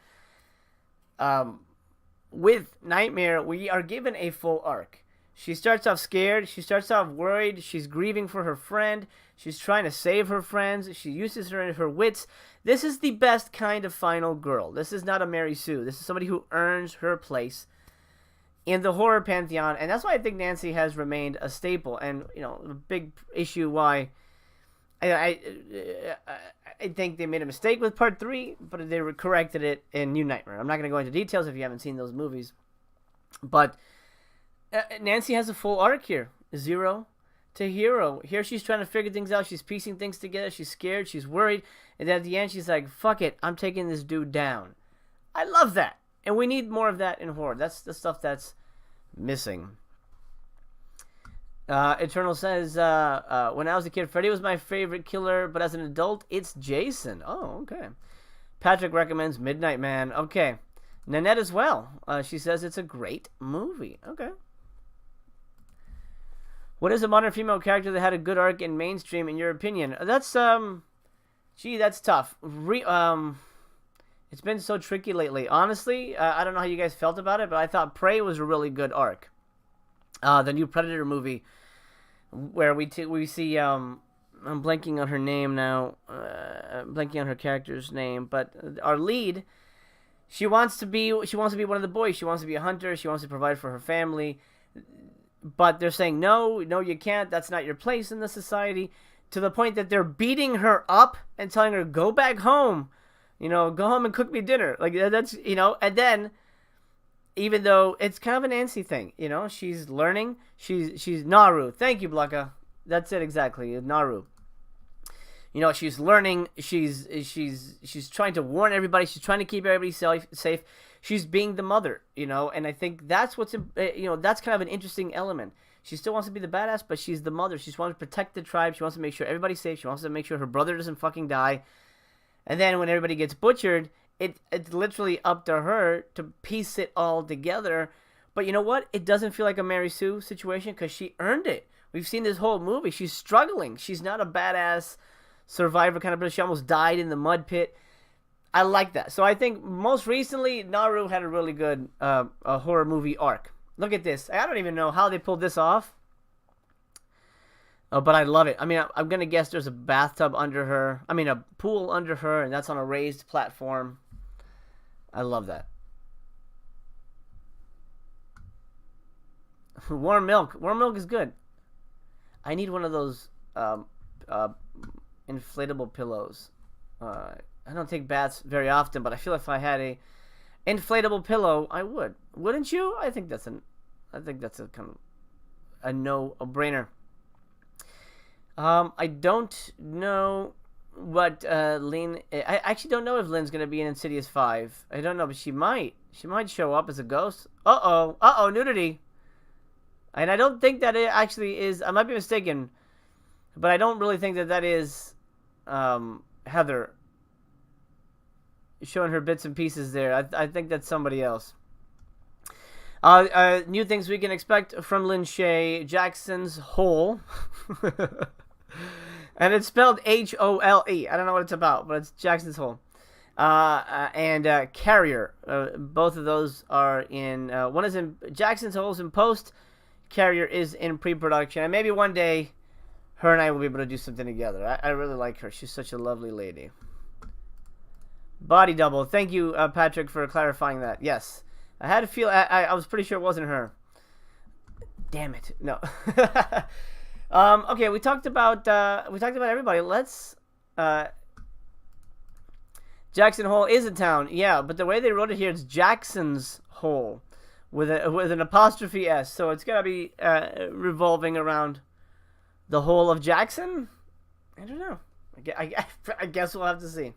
With Nightmare, we are given a full arc. She starts off scared. She starts off worried. She's grieving for her friend. She's trying to save her friends. She uses her wits. This is the best kind of final girl. This is not a Mary Sue. This is somebody who earns her place in the horror pantheon. And that's why I think Nancy has remained a staple. And, the big issue why I think they made a mistake with part 3, but they corrected it in New Nightmare. I'm not going to go into details if you haven't seen those movies. But Nancy has a full arc here. Zero to hero. Here she's trying to figure things out. She's piecing things together. She's scared. She's worried. And at the end, she's like, fuck it. I'm taking this dude down. I love that. And we need more of that in horror. That's the stuff that's missing. Eternal says, when I was a kid, Freddy was my favorite killer, but as an adult, it's Jason. Oh, okay. Patrick recommends Midnight Man. Okay. Nanette as well. She says it's a great movie. Okay. What is a modern female character that had a good arc in mainstream, in your opinion? That's, that's tough. It's been so tricky lately. Honestly, I don't know how you guys felt about it, but I thought Prey was a really good arc. The new Predator movie, where we see, I'm blanking on her name now, I'm blanking on her character's name, but our lead, she wants to be one of the boys. She wants to be a hunter. She wants to provide for her family. But they're saying, no, you can't. That's not your place in the society. To the point that they're beating her up and telling her, go back home. Go home and cook me dinner. Like, that's, and then, even though it's kind of a Nancy thing, she's learning. She's Naru. Thank you, Blanca. That's it exactly. Naru. She's learning. She's trying to warn everybody. She's trying to keep everybody safe. She's being the mother, and I think that's what's, that's kind of an interesting element. She still wants to be the badass, but she's the mother. She wants to protect the tribe. She wants to make sure everybody's safe. She wants to make sure her brother doesn't fucking die. And then when everybody gets butchered, it's literally up to her to piece it all together. But you know what? It doesn't feel like a Mary Sue situation because she earned it. We've seen this whole movie. She's struggling. She's not a badass survivor kind of person. She almost died in the mud pit. I like that. So I think most recently, Naru had a really good a horror movie arc. Look at this. I don't even know how they pulled this off. But I love it. I mean, I'm going to guess there's a bathtub under her. I mean, a pool under her, and that's on a raised platform. I love that. Warm milk. Warm milk is good. I need one of those inflatable pillows. I don't take baths very often, but I feel if I had a inflatable pillow, I would. Wouldn't you? I think that's a kind of a no-brainer. I don't know what Lynn. I actually don't know if Lynn's gonna be in Insidious 5. I don't know, but she might. She might show up as a ghost. Nudity. And I don't think that it actually is. I might be mistaken, but I don't really think that is Heather showing her bits and pieces there. I think that's somebody else. New things we can expect from Lynn Shaye. Jackson's Hole. And it's spelled Hole. I don't know what it's about, but it's Jackson's Hole. And Carrier. Both of those are in... one is in... Jackson's Hole's in post. Carrier is in pre-production. And maybe one day, her and I will be able to do something together. I really like her. She's such a lovely lady. Body double. Thank you, Patrick, for clarifying that. Yes. I had a feel... I was pretty sure it wasn't her. Damn it. No. Okay, we talked about everybody. Let's... Jackson Hole is a town. Yeah, but the way they wrote it here, it's Jackson's Hole. With an apostrophe S. So it's going to be revolving around the whole of Jackson? I don't know. I guess we'll have to see.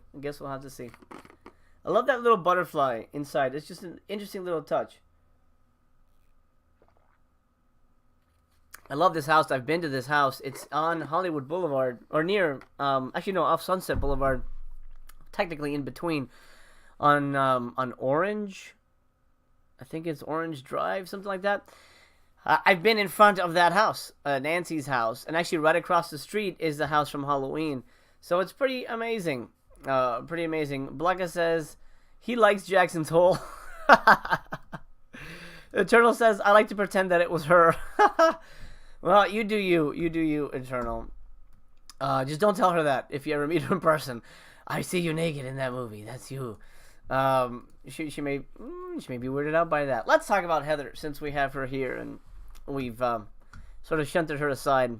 I love that little butterfly inside. It's just an interesting little touch. I love this house. I've been to this house. It's on Hollywood Boulevard, or near, actually no, off Sunset Boulevard. Technically in between. On Orange. I think it's Orange Drive, something like that. I've been in front of that house, Nancy's house. And actually right across the street is the house from Halloween. So it's pretty amazing. Blanca says he likes Jackson's Hole. Eternal says I like to pretend that it was her. Well, you do you, Eternal. Just don't tell her that if you ever meet her in person. I see you naked in that movie. That's you. She may be weirded out by that. Let's talk about Heather since we have her here and we've sort of shunted her aside.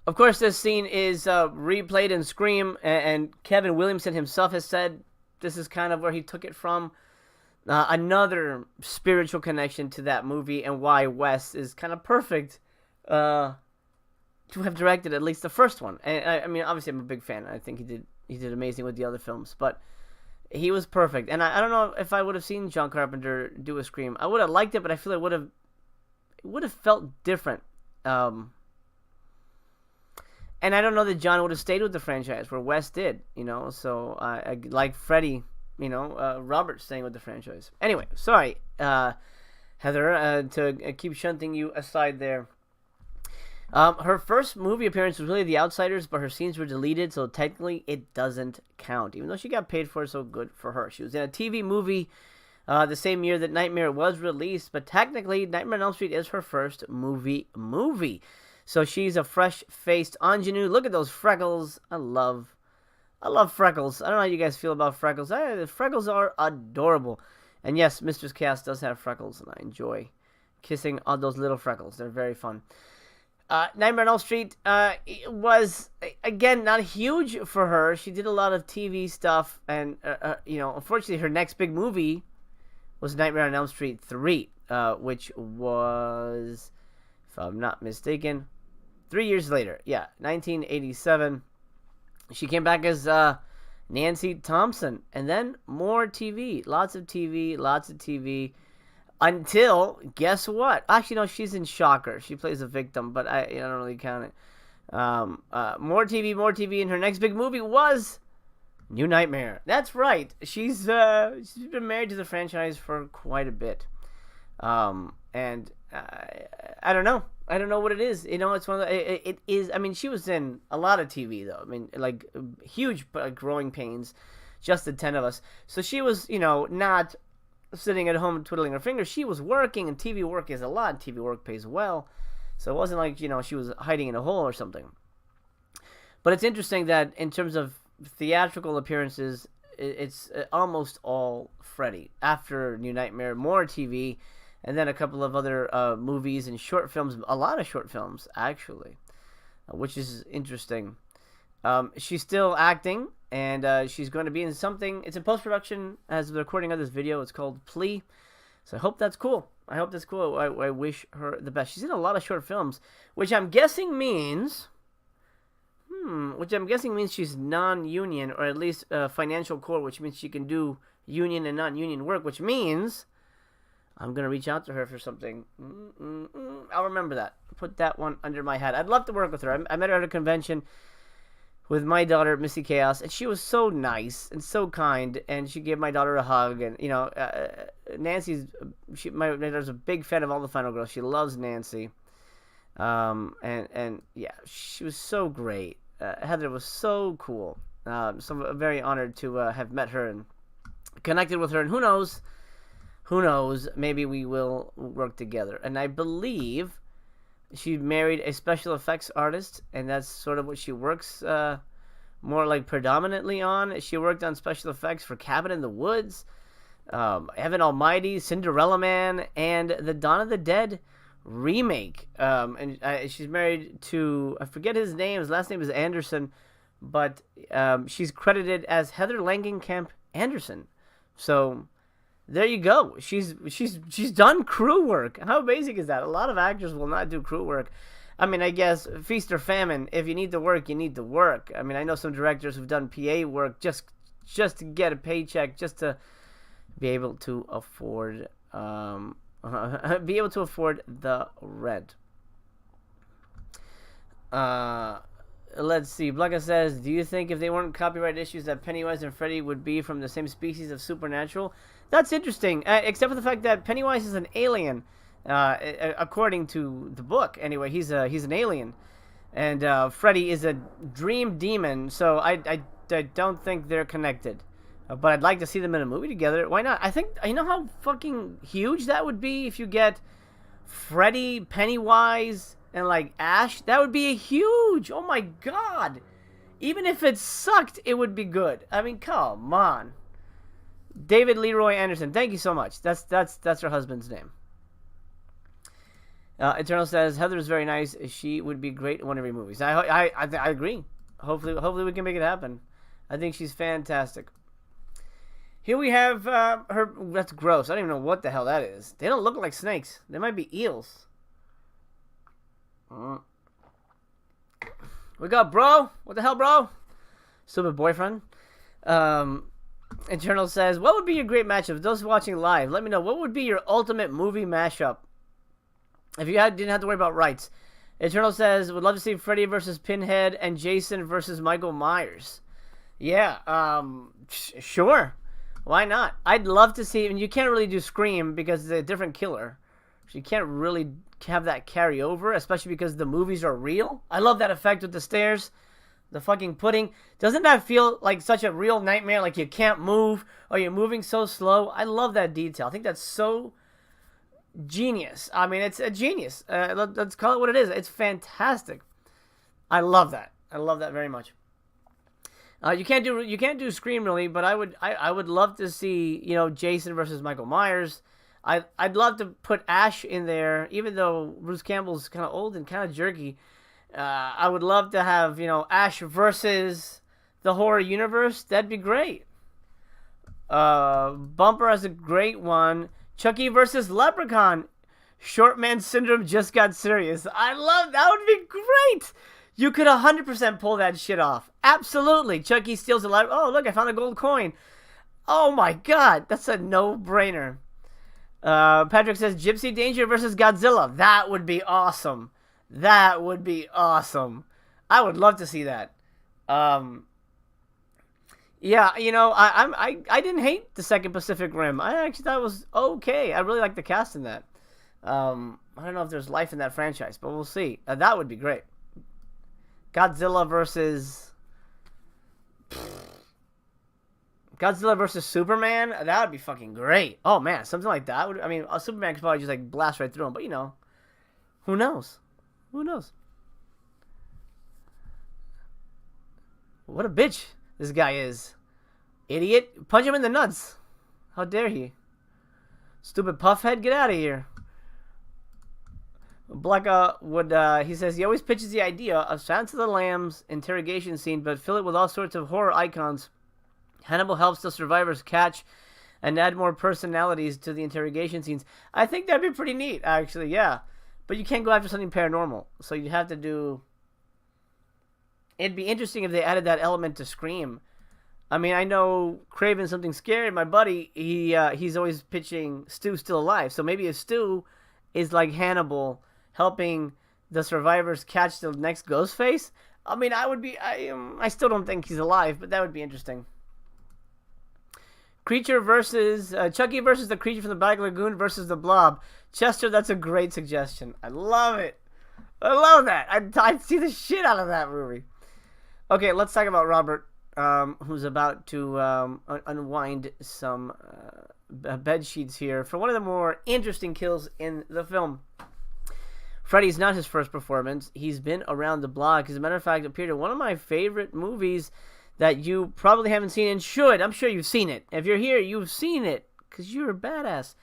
Of course, this scene is replayed in Scream, and Kevin Williamson himself has said this is kind of where he took it from. Another spiritual connection to that movie, and why Wes is kind of perfect to have directed at least the first one. And I mean, obviously, I'm a big fan. I think he did amazing with the other films, but he was perfect. And I don't know if I would have seen John Carpenter do a Scream. I would have liked it, but I feel it would have felt different And I don't know that John would have stayed with the franchise where Wes did, So I like Freddie, Robert staying with the franchise. Anyway, sorry, Heather, to keep shunting you aside there. Her first movie appearance was really The Outsiders, but her scenes were deleted, so technically it doesn't count, even though she got paid for it, so good for her. She was in a TV movie the same year that Nightmare was released, but technically Nightmare on Elm Street is her first movie. So she's a fresh-faced ingenue. Look at those freckles. I love freckles. I don't know how you guys feel about freckles. The freckles are adorable. And yes, Mistress Cass does have freckles, and I enjoy kissing on those little freckles. They're very fun. Nightmare on Elm Street was, again, not huge for her. She did a lot of TV stuff, and, unfortunately, her next big movie was Nightmare on Elm Street 3, which was, if I'm not mistaken, 3 years later. Yeah, 1987. She came back as Nancy Thompson, and then more TV. Lots of TV. Until, guess what? Actually, no, she's in Shocker. She plays a victim, but I don't really count it. More TV, and her next big movie was New Nightmare. That's right. She's been married to the franchise for quite a bit. And I don't know. I don't know what it is. It's one of the, it is, I mean, she was in a lot of TV, though. I mean, like, huge growing pains, just the 10 of us. So she was, not sitting at home twiddling her fingers. She was working, and TV work is a lot. TV work pays well. So it wasn't like, she was hiding in a hole or something. But it's interesting that in terms of theatrical appearances, it's almost all Freddy. After New Nightmare, more TV, and then a couple of other movies and short films. A lot of short films, actually, which is interesting. She's still acting, and she's going to be in something. It's in post-production as the recording of this video. It's called Plea. So I hope that's cool. I wish her the best. She's in a lot of short films, which I'm guessing means she's non-union, or at least financial core, which means she can do union and non-union work, which means I'm going to reach out to her for something. I'll remember that. Put that one under my hat. I'd love to work with her. I met her at a convention with my daughter, Missy Chaos, and she was so nice and so kind, and she gave my daughter a hug, and, Nancy's, my daughter's a big fan of all the Final Girls. She loves Nancy, and yeah, she was so great. Heather was so cool, so I'm very honored to have met her and connected with her, and who knows, maybe we will work together. And I believe she married a special effects artist, and that's sort of what she works more like predominantly on. She worked on special effects for Cabin in the Woods, Heaven Almighty, Cinderella Man, and the Dawn of the Dead remake. And she's married to, I forget his name, his last name is Anderson, but she's credited as Heather Langenkamp Anderson. So there you go. She's done crew work. How amazing is that? A lot of actors will not do crew work. I mean, I guess feast or famine. If you need to work, you need to work. I mean, I know some directors who've done PA work just to get a paycheck, just to be able to afford the rent. Let's see. Blanca says, do you think if they weren't copyright issues that Pennywise and Freddy would be from the same species of supernatural? That's interesting, except for the fact that Pennywise is an alien, according to the book. Anyway, he's an alien, and Freddy is a dream demon. So I don't think they're connected. But I'd like to see them in a movie together. Why not? I think, you know how fucking huge that would be if you get Freddy, Pennywise, and like Ash? That would be a huge. Oh my god! Even if it sucked, it would be good. I mean, come on. David Leroy Anderson, thank you so much. That's her husband's name. Eternal says Heather is very nice. She would be great in one of your movies. I agree. Hopefully we can make it happen. I think she's fantastic. Here we have her. That's gross. I don't even know what the hell that is. They don't look like snakes. They might be eels. We got bro. What the hell, bro? Stupid boyfriend. Eternal says, what would be your great matchup? Those watching live, let me know. What would be your ultimate movie mashup? If you didn't have to worry about rights. Eternal says, would love to see Freddy versus Pinhead and Jason versus Michael Myers. Yeah, sure. Why not? I'd love to see, and you can't really do Scream because it's a different killer. So you can't really have that carry over, especially because the movies are real. I love that effect with the stairs, the fucking pudding. Doesn't that feel like such a real nightmare? Like you can't move, or you're moving so slow. I love that detail. I think that's so genius. I mean, it's a genius. Let's call it what it is. It's fantastic. I love that. I love that very much. You can't do Scream really, but I would love to see, you know, Jason versus Michael Myers. I'd love to put Ash in there, even though Bruce Campbell's kind of old and kind of jerky. I would love to have, you know, Ash versus the horror universe. That'd be great. Bumper has a great one. Chucky versus Leprechaun. Short Man Syndrome just got serious. I love that. Would be great. You could 100% pull that shit off. Absolutely. Chucky steals a lot. Oh, look, I found a gold coin. Oh my God, that's a no-brainer. Patrick says Gypsy Danger versus Godzilla. That would be awesome. That would be awesome. I would love to see that. Yeah, you know, I didn't hate the second Pacific Rim. I actually thought it was okay. I really like the cast in that. I don't know if there's life in that franchise, but we'll see. That would be great. Godzilla versus Superman. That would be fucking great. Oh man, something like that. I mean, Superman could probably just like blast right through him, but you know, who knows? Who knows? What a bitch this guy is. Idiot. Punch him in the nuts. How dare he? Stupid puffhead, get out of here. Blacka he says he always pitches the idea of Silence of the Lambs interrogation scene, but fill it with all sorts of horror icons. Hannibal helps the survivors catch and add more personalities to the interrogation scenes. I think that'd be pretty neat, actually, yeah. But you can't go after something paranormal, so you'd have to do... It'd be interesting if they added that element to Scream. I mean, I know Craven Something Scary, my buddy, he's always pitching Stu Still Alive, so maybe if Stu is like Hannibal, helping the survivors catch the next Ghostface. I mean, I still don't think he's alive, but that would be interesting. Creature versus Chucky versus the creature from the Black Lagoon versus the Blob. Chester, that's a great suggestion. I love it. I love that. I'd see the shit out of that movie. Okay, let's talk about Robert, who's about to unwind some bed sheets here for one of the more interesting kills in the film. Freddy's not his first performance. He's been around the block. As a matter of fact, appeared in one of my favorite movies that you probably haven't seen and should. I'm sure you've seen it. If you're here, you've seen it because you're a badass.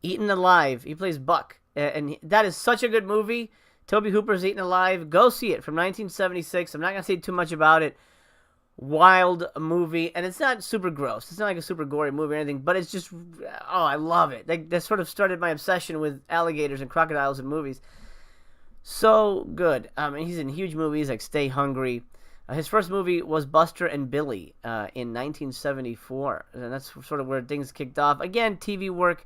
Eaten Alive. He plays Buck. And that is such a good movie. Toby Hooper's Eaten Alive. Go see it from 1976. I'm not going to say too much about it. Wild movie. And it's not super gross. It's not like a super gory movie or anything. But it's just, oh, I love it. That sort of started my obsession with alligators and crocodiles in movies. So good. And he's in huge movies like Stay Hungry. His first movie was Buster and Billy in 1974. And that's sort of where things kicked off. Again, TV work.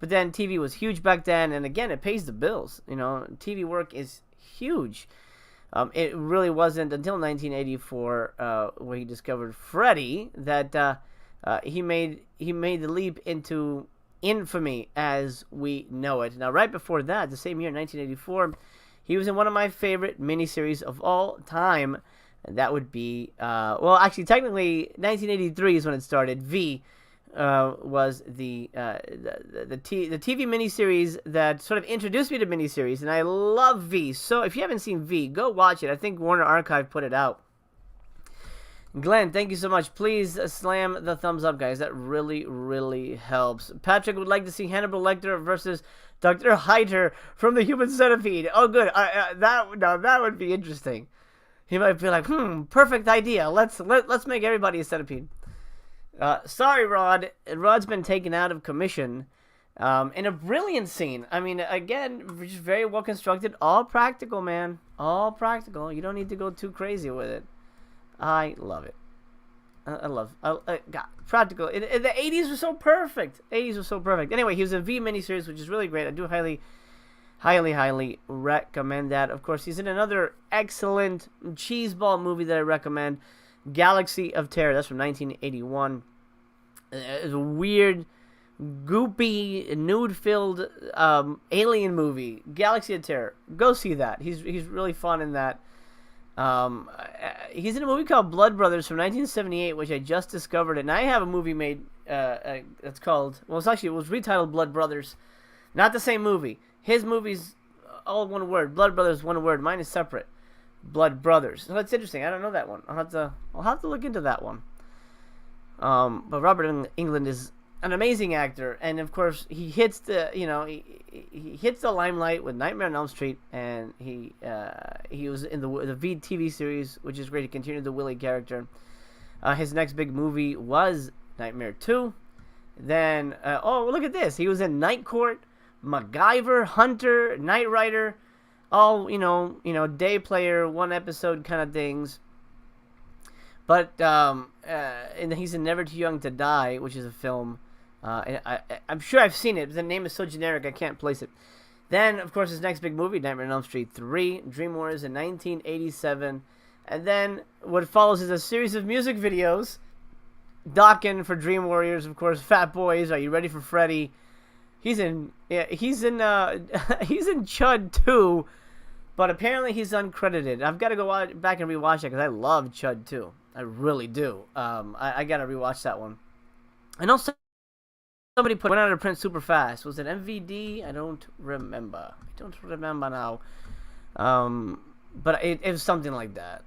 But then TV was huge back then. And again, it pays the bills. You know, TV work is huge. It really wasn't until 1984 where he discovered Freddy that he made the leap into infamy as we know it. Now, right before that, the same year, 1984, he was in one of my favorite miniseries of all time. And that would be, well, actually, technically, 1983 is when it started. V was the TV miniseries that sort of introduced me to miniseries, and I love V. So if you haven't seen V, go watch it. I think Warner Archive put it out. Glenn, thank you so much. Please slam the thumbs up, guys. That really, really helps. Patrick would like to see Hannibal Lecter versus Dr. Hyder from the Human Centipede. Oh, good. That would be interesting. He might be like, perfect idea. Let's make everybody a centipede. Sorry, Rod. Rod's been taken out of commission in a brilliant scene. I mean, again, just very well constructed. All practical, man. All practical. You don't need to go too crazy with it. I love it. God, practical. The 80s were so perfect. 80s were so perfect. Anyway, he was in V miniseries, which is really great. I do highly Highly, highly recommend that. Of course, he's in another excellent cheeseball movie that I recommend, Galaxy of Terror. That's from 1981. It's a weird, goopy, nude-filled alien movie, Galaxy of Terror. Go see that. He's really fun in that. He's in a movie called Blood Brothers from 1978, which I just discovered. And I have a movie made that's called, well, it was retitled Blood Brothers. Not the same movie. His movie's all one word. Blood Brothers, one word. Mine is separate. Blood Brothers. So that's interesting. I don't know that one. I'll have to look into that one. But Robert Englund is an amazing actor, and of course he hits the he hits the limelight with Nightmare on Elm Street, and he was in the V TV series, which is great. He continued the Willie character. His next big movie was Nightmare 2. Then oh, look at this, he was in Night Court, MacGyver, Hunter, Knight Rider, all day player, one episode kind of things. But and he's in Never Too Young to Die, which is a film. I'm sure I've seen it, but the name is so generic I can't place it. Then, of course, his next big movie, Nightmare on Elm Street 3, Dream Warriors in 1987. And then what follows is a series of music videos. Dokken for Dream Warriors, of course. Fat Boys, Are You Ready for Freddy? He's in Chud 2, but apparently he's uncredited. I've got to go back and rewatch that because I love Chud 2. I really do. I got to rewatch that one. I know somebody went out of print super fast. Was it MVD? I don't remember. Now. But it was something like that.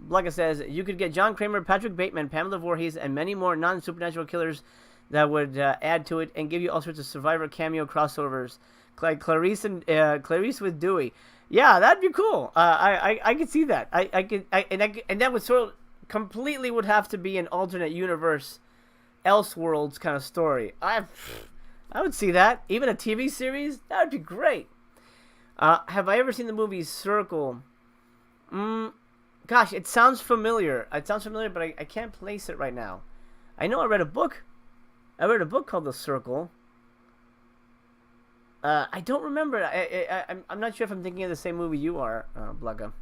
Blugga says, you could get John Kramer, Patrick Bateman, Pamela Voorhees, and many more non-supernatural killers that would add to it and give you all sorts of Survivor cameo crossovers. Like Clarice with Dewey. Yeah, that'd be cool. I could see that. And that would sort of completely would have to be an alternate universe, Elseworlds kind of story. I would see that. Even a TV series, that would be great. Have I ever seen the movie Circle? Gosh, it sounds familiar. But I can't place it right now. I know I read a book. Called The Circle. I don't remember. I'm not sure if I'm thinking of the same movie you are, Blugga.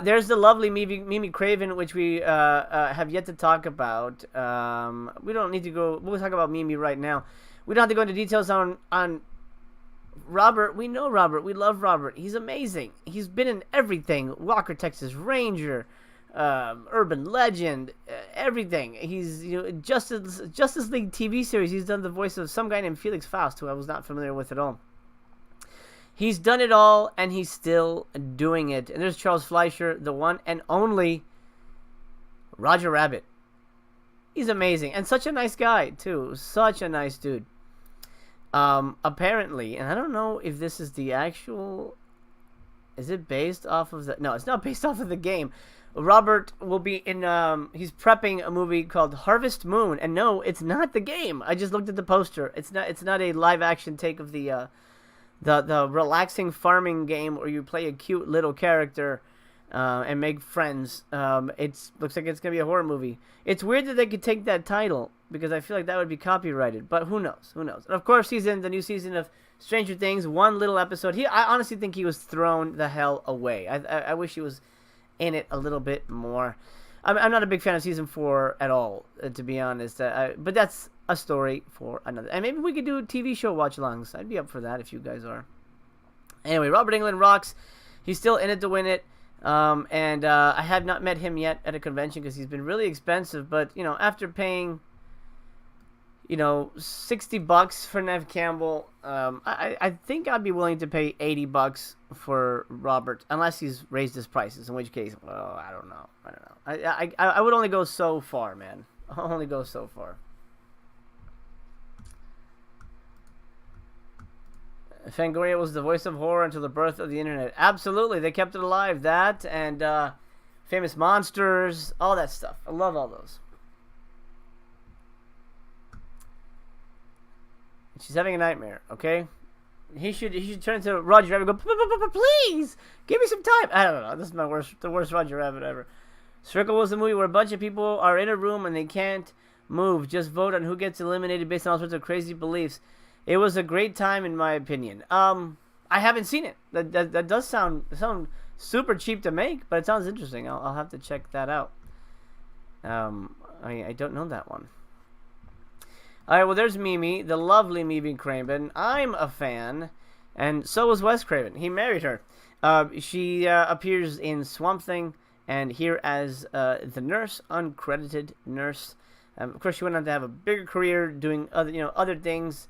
There's the lovely Mimi Craven, which we have yet to talk about. We don't need to go. We'll talk about Mimi right now. We don't have to go into details on Robert. We know Robert. We love Robert. He's amazing. He's been in everything. Walker, Texas Ranger, Urban Legend, everything. He's Justice League TV series. He's done the voice of some guy named Felix Faust, who I was not familiar with at all. He's done it all, and he's still doing it. And there's Charles Fleischer, the one and only Roger Rabbit. He's amazing, and such a nice guy too. Such a nice dude. Apparently, and I don't know if this is the actual. Is it based off of the? No, it's not based off of the game. Robert will be in. He's prepping a movie called Harvest Moon, and no, it's not the game. I just looked at the poster. It's not a live action take of the relaxing farming game where you play a cute little character and make friends. It looks like it's gonna be a horror movie. It's weird that they could take that title because I feel like that would be copyrighted. But who knows? And of course, he's in the new season of Stranger Things. One little episode. I honestly think he was thrown the hell away. I wish he was in it a little bit more. I'm not a big fan of season 4 at all, to be honest. But that's a story for another. And maybe we could do TV show watch-alongs. I'd be up for that if you guys are. Anyway, Robert Englund rocks. He's still in it to win it. And I have not met him yet at a convention because he's been really expensive. But, after paying, $60 for Nev Campbell, I think I'd be willing to pay $80 for Robert, unless he's raised his prices, in which case, well, I don't know. I would only go so far, man. I'll only go so far. Fangoria was the voice of horror until the birth of the internet. Absolutely, they kept it alive. That and Famous Monsters, all that stuff. I love all those. She's having a nightmare. Okay, he should turn to Roger Rabbit and go, please give me some time. I don't know. This is the worst Roger Rabbit ever. Circle was the movie where a bunch of people are in a room and they can't move. Just vote on who gets eliminated based on all sorts of crazy beliefs. It was a great time, in my opinion. I haven't seen it. That does sound super cheap to make, but it sounds interesting. I'll have to check that out. I don't know that one. All right, well, there's Mimi, the lovely Mimi Craven. I'm a fan, and so was Wes Craven. He married her. She appears in Swamp Thing, and here as the nurse, uncredited nurse. Of course, she went on to have a bigger career doing other things.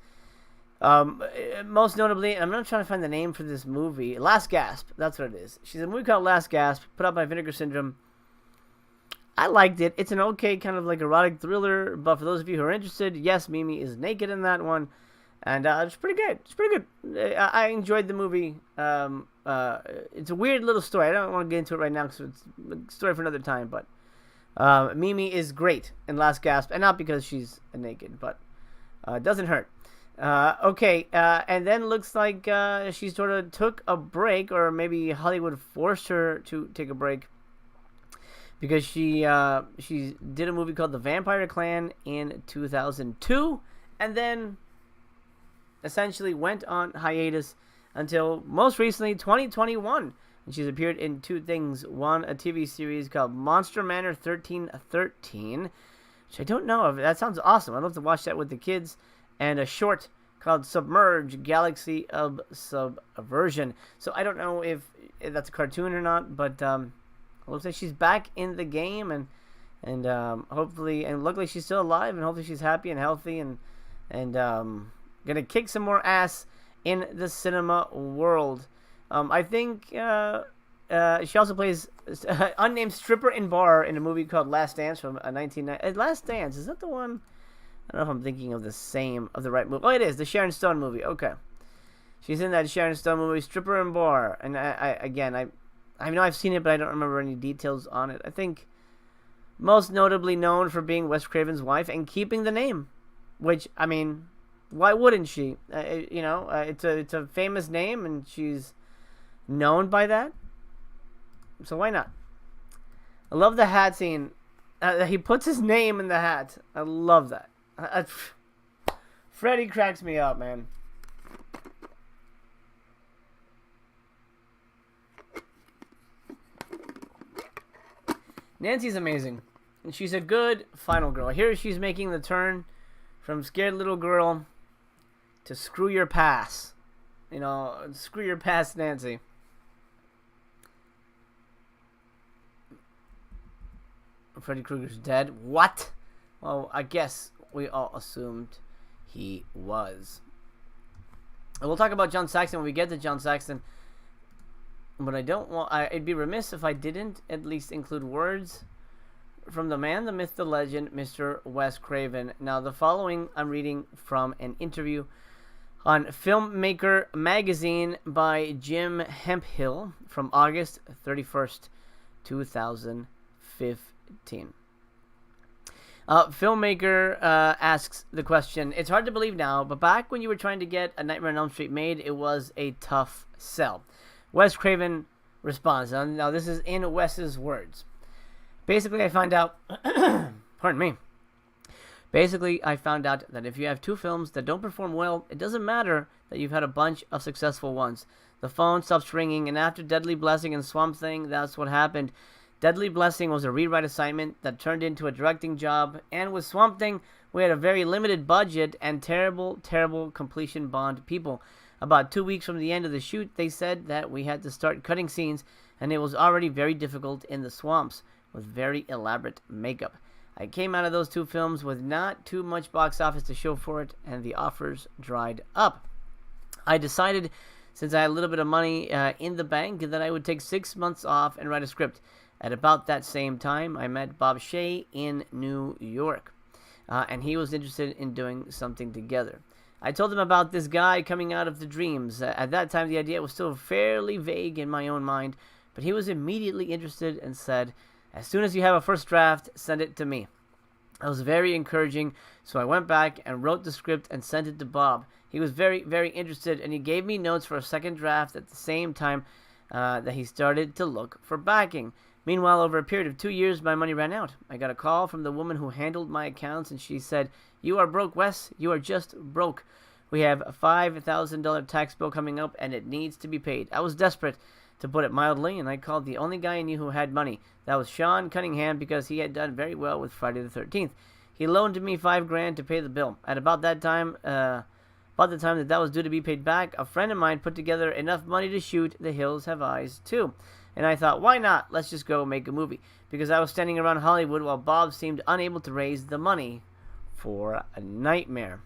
Most notably, I'm not trying to find the name for this movie. Last Gasp, that's what it is. She's in a movie called Last Gasp, put out by Vinegar Syndrome. I liked it. It's an okay kind of like erotic thriller, but for those of you who are interested, yes, Mimi is naked in that one, and it's pretty good. It's pretty good. I enjoyed the movie. It's a weird little story. I don't want to get into it right now because it's a story for another time, but Mimi is great in Last Gasp, and not because she's naked, but it doesn't hurt. Okay, and then looks like she sort of took a break, or maybe Hollywood forced her to take a break, because she did a movie called The Vampire Clan in 2002, and then essentially went on hiatus until most recently 2021. And she's appeared in two things. One, a TV series called Monster Manor 1313, which I don't know of. That sounds awesome. I'd love to watch that with the kids. And a short called Submerge, Galaxy of Subversion. So I don't know if that's a cartoon or not, but it looks like she's back in the game, and hopefully, and luckily she's still alive, and hopefully she's happy and healthy, and gonna kick some more ass in the cinema world. I think she also plays unnamed stripper in bar in a movie called Last Dance from 1990. Last Dance, is that the one? I don't know if I'm thinking of the right movie. Oh, it is the Sharon Stone movie. Okay, she's in that Sharon Stone movie, Stripper in Bar, and I know I've seen it, but I don't remember any details on it. I think most notably known for being Wes Craven's wife and keeping the name, which, I mean, why wouldn't she? It's a famous name, and she's known by that, so why not? I love the hat scene. He puts his name in the hat. I love that. Freddie cracks me up, man. Nancy's amazing. And she's a good final girl. Here she's making the turn from scared little girl to screw your pass. Screw your pass, Nancy. Freddy Krueger's dead. What? Well, I guess we all assumed he was. And we'll talk about John Saxon when we get to John Saxon. But it'd be remiss if I didn't at least include words from the man, the myth, the legend, Mr. Wes Craven. Now, the following I'm reading from an interview on Filmmaker magazine by Jim Hemphill from August 31st, 2015. Filmmaker asks the question, it's hard to believe now, but back when you were trying to get A Nightmare on Elm Street made, it was a tough sell. Wes Craven responds. Now this is in Wes's words. Basically, I found out, pardon me. Basically, I found out that if you have two films that don't perform well, it doesn't matter that you've had a bunch of successful ones. The phone stops ringing, and after Deadly Blessing and Swamp Thing, that's what happened. Deadly Blessing was a rewrite assignment that turned into a directing job, and with Swamp Thing, we had a very limited budget and terrible, terrible completion bond people. About 2 weeks from the end of the shoot, they said that we had to start cutting scenes, and it was already very difficult in the swamps with very elaborate makeup. I came out of those two films with not too much box office to show for it, and the offers dried up. I decided, since I had a little bit of money in the bank, that I would take 6 months off and write a script. At about that same time, I met Bob Shaye in New York, and he was interested in doing something together. I told him about this guy coming out of the dreams. At that time, the idea was still fairly vague in my own mind, but he was immediately interested and said, as soon as you have a first draft, send it to me. That was very encouraging, so I went back and wrote the script and sent it to Bob. He was very, very interested, and he gave me notes for a second draft at the same time that he started to look for backing. Meanwhile, over a period of 2 years, my money ran out. I got a call from the woman who handled my accounts, and she said, "You are broke, Wes. You are just broke. We have a $5,000 tax bill coming up, and it needs to be paid." I was desperate, to put it mildly, and I called the only guy I knew who had money. That was Sean Cunningham, because he had done very well with Friday the 13th. He loaned me $5,000 to pay the bill. At about the time that was due to be paid back, a friend of mine put together enough money to shoot The Hills Have Eyes 2. And I thought, why not? Let's just go make a movie. Because I was standing around Hollywood while Bob seemed unable to raise the money for a nightmare.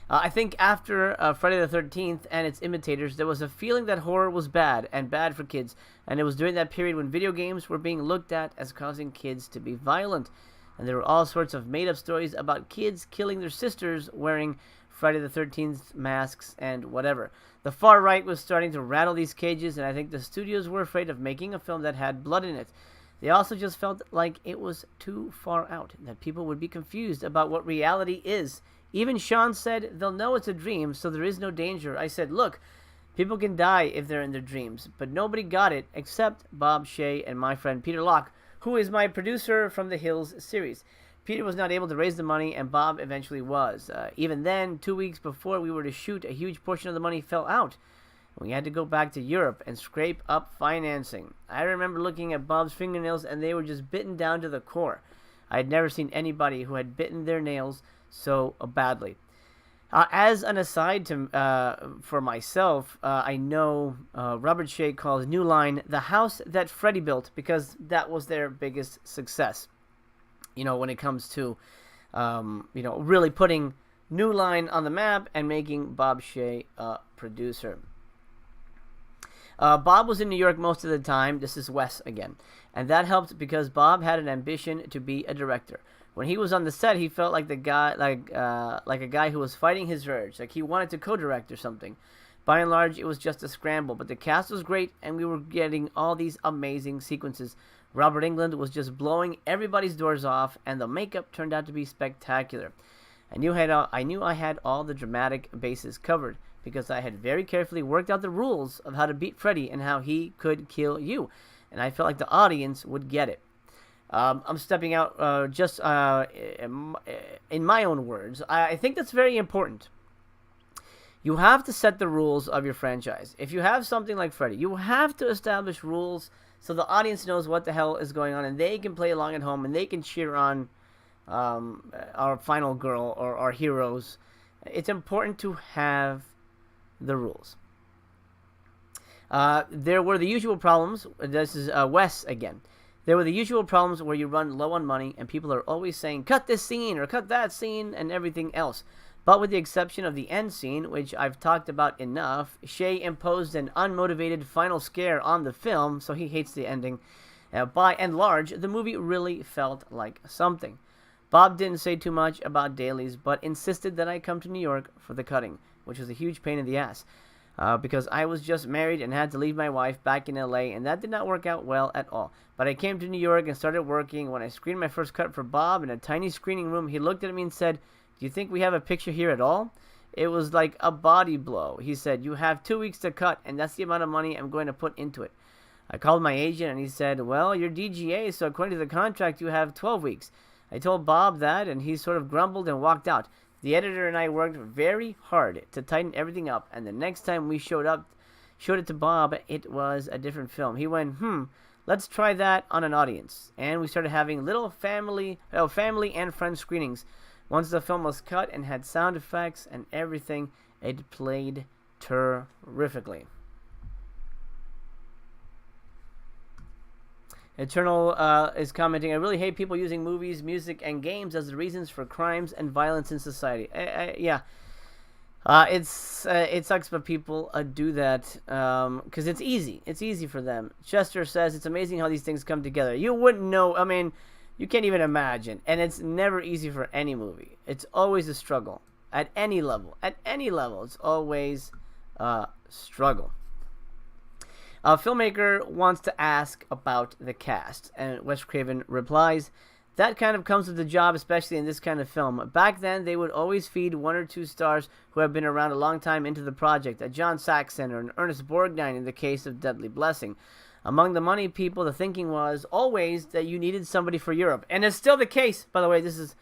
I think after Friday the 13th and its imitators, there was a feeling that horror was bad, and bad for kids. And it was during that period when video games were being looked at as causing kids to be violent. And there were all sorts of made-up stories about kids killing their sisters wearing Friday the 13th masks and whatever. The far right was starting to rattle these cages, and I think the studios were afraid of making a film that had blood in it. They also just felt like it was too far out, that people would be confused about what reality is. Even Sean said, "They'll know it's a dream, so there is no danger." I said, "Look, people can die if they're in their dreams," but nobody got it except Bob, Shaye, and my friend Peter Locke, who is my producer from the Hills series. Peter was not able to raise the money, and Bob eventually was. Even then, 2 weeks before we were to shoot, a huge portion of the money fell out. We had to go back to Europe and scrape up financing. I remember looking at Bob's fingernails, and they were just bitten down to the core. I had never seen anybody who had bitten their nails so badly. As an aside for myself, I know Robert Shaye calls New Line the house that Freddie built, because that was their biggest success. When it comes to, really putting New Line on the map and making Bob Shaye a producer. Bob was in New York most of the time. This is Wes again. And that helped because Bob had an ambition to be a director. When he was on the set, he felt like a guy who was fighting his urge, like he wanted to co-direct or something. By and large, it was just a scramble, but the cast was great, and we were getting all these amazing sequences. Robert Englund was just blowing everybody's doors off, and the makeup turned out to be spectacular. I knew I had all the dramatic bases covered, because I had very carefully worked out the rules of how to beat Freddy and how he could kill you, and I felt like the audience would get it. I'm stepping out in my own words. I think that's very important. You have to set the rules of your franchise. If you have something like Freddy, you have to establish rules so the audience knows what the hell is going on, and they can play along at home, and they can cheer on our final girl or our heroes. It's important to have the rules. There were the usual problems. This is Wes again. There were the usual problems where you run low on money and people are always saying, cut this scene or cut that scene and everything else. But with the exception of the end scene, which I've talked about enough, Shaye imposed an unmotivated final scare on the film, so he hates the ending. By and large, the movie really felt like something. Bob didn't say too much about dailies, but insisted that I come to New York for the cutting, which was a huge pain in the ass. Because I was just married and had to leave my wife back in LA, and that did not work out well at all. But I came to New York and started working. When I screened my first cut for Bob in a tiny screening room, he looked at me and said, "Do you think we have a picture here at all?" It was like a body blow. He said, "You have 2 weeks to cut, and that's the amount of money I'm going to put into it." I called my agent, and he said, "Well, you're DGA, so according to the contract, you have 12 weeks. I told Bob that, and he sort of grumbled and walked out. The editor and I worked very hard to tighten everything up, and the next time we showed it to Bob, it was a different film. He went, let's try that on an audience. And we started having little family and friend screenings. Once the film was cut and had sound effects and everything, it played terrifically. Eternal is commenting, "I really hate people using movies, music, and games as the reasons for crimes and violence in society." Yeah. It sucks when people do that because it's easy. It's easy for them. Chester says, "It's amazing how these things come together. You wouldn't know. I mean, you can't even imagine. And it's never easy for any movie. It's always a struggle. At any level. At any level. It's always a struggle." A filmmaker wants to ask about the cast, and Wes Craven replies, "That kind of comes with the job, especially in this kind of film. Back then, they would always feed 1 or 2 stars who have been around a long time into the project, a John Saxon or an Ernest Borgnine in the case of Deadly Blessing. Among the money people, the thinking was always that you needed somebody for Europe. And it's still the case, by the way, this is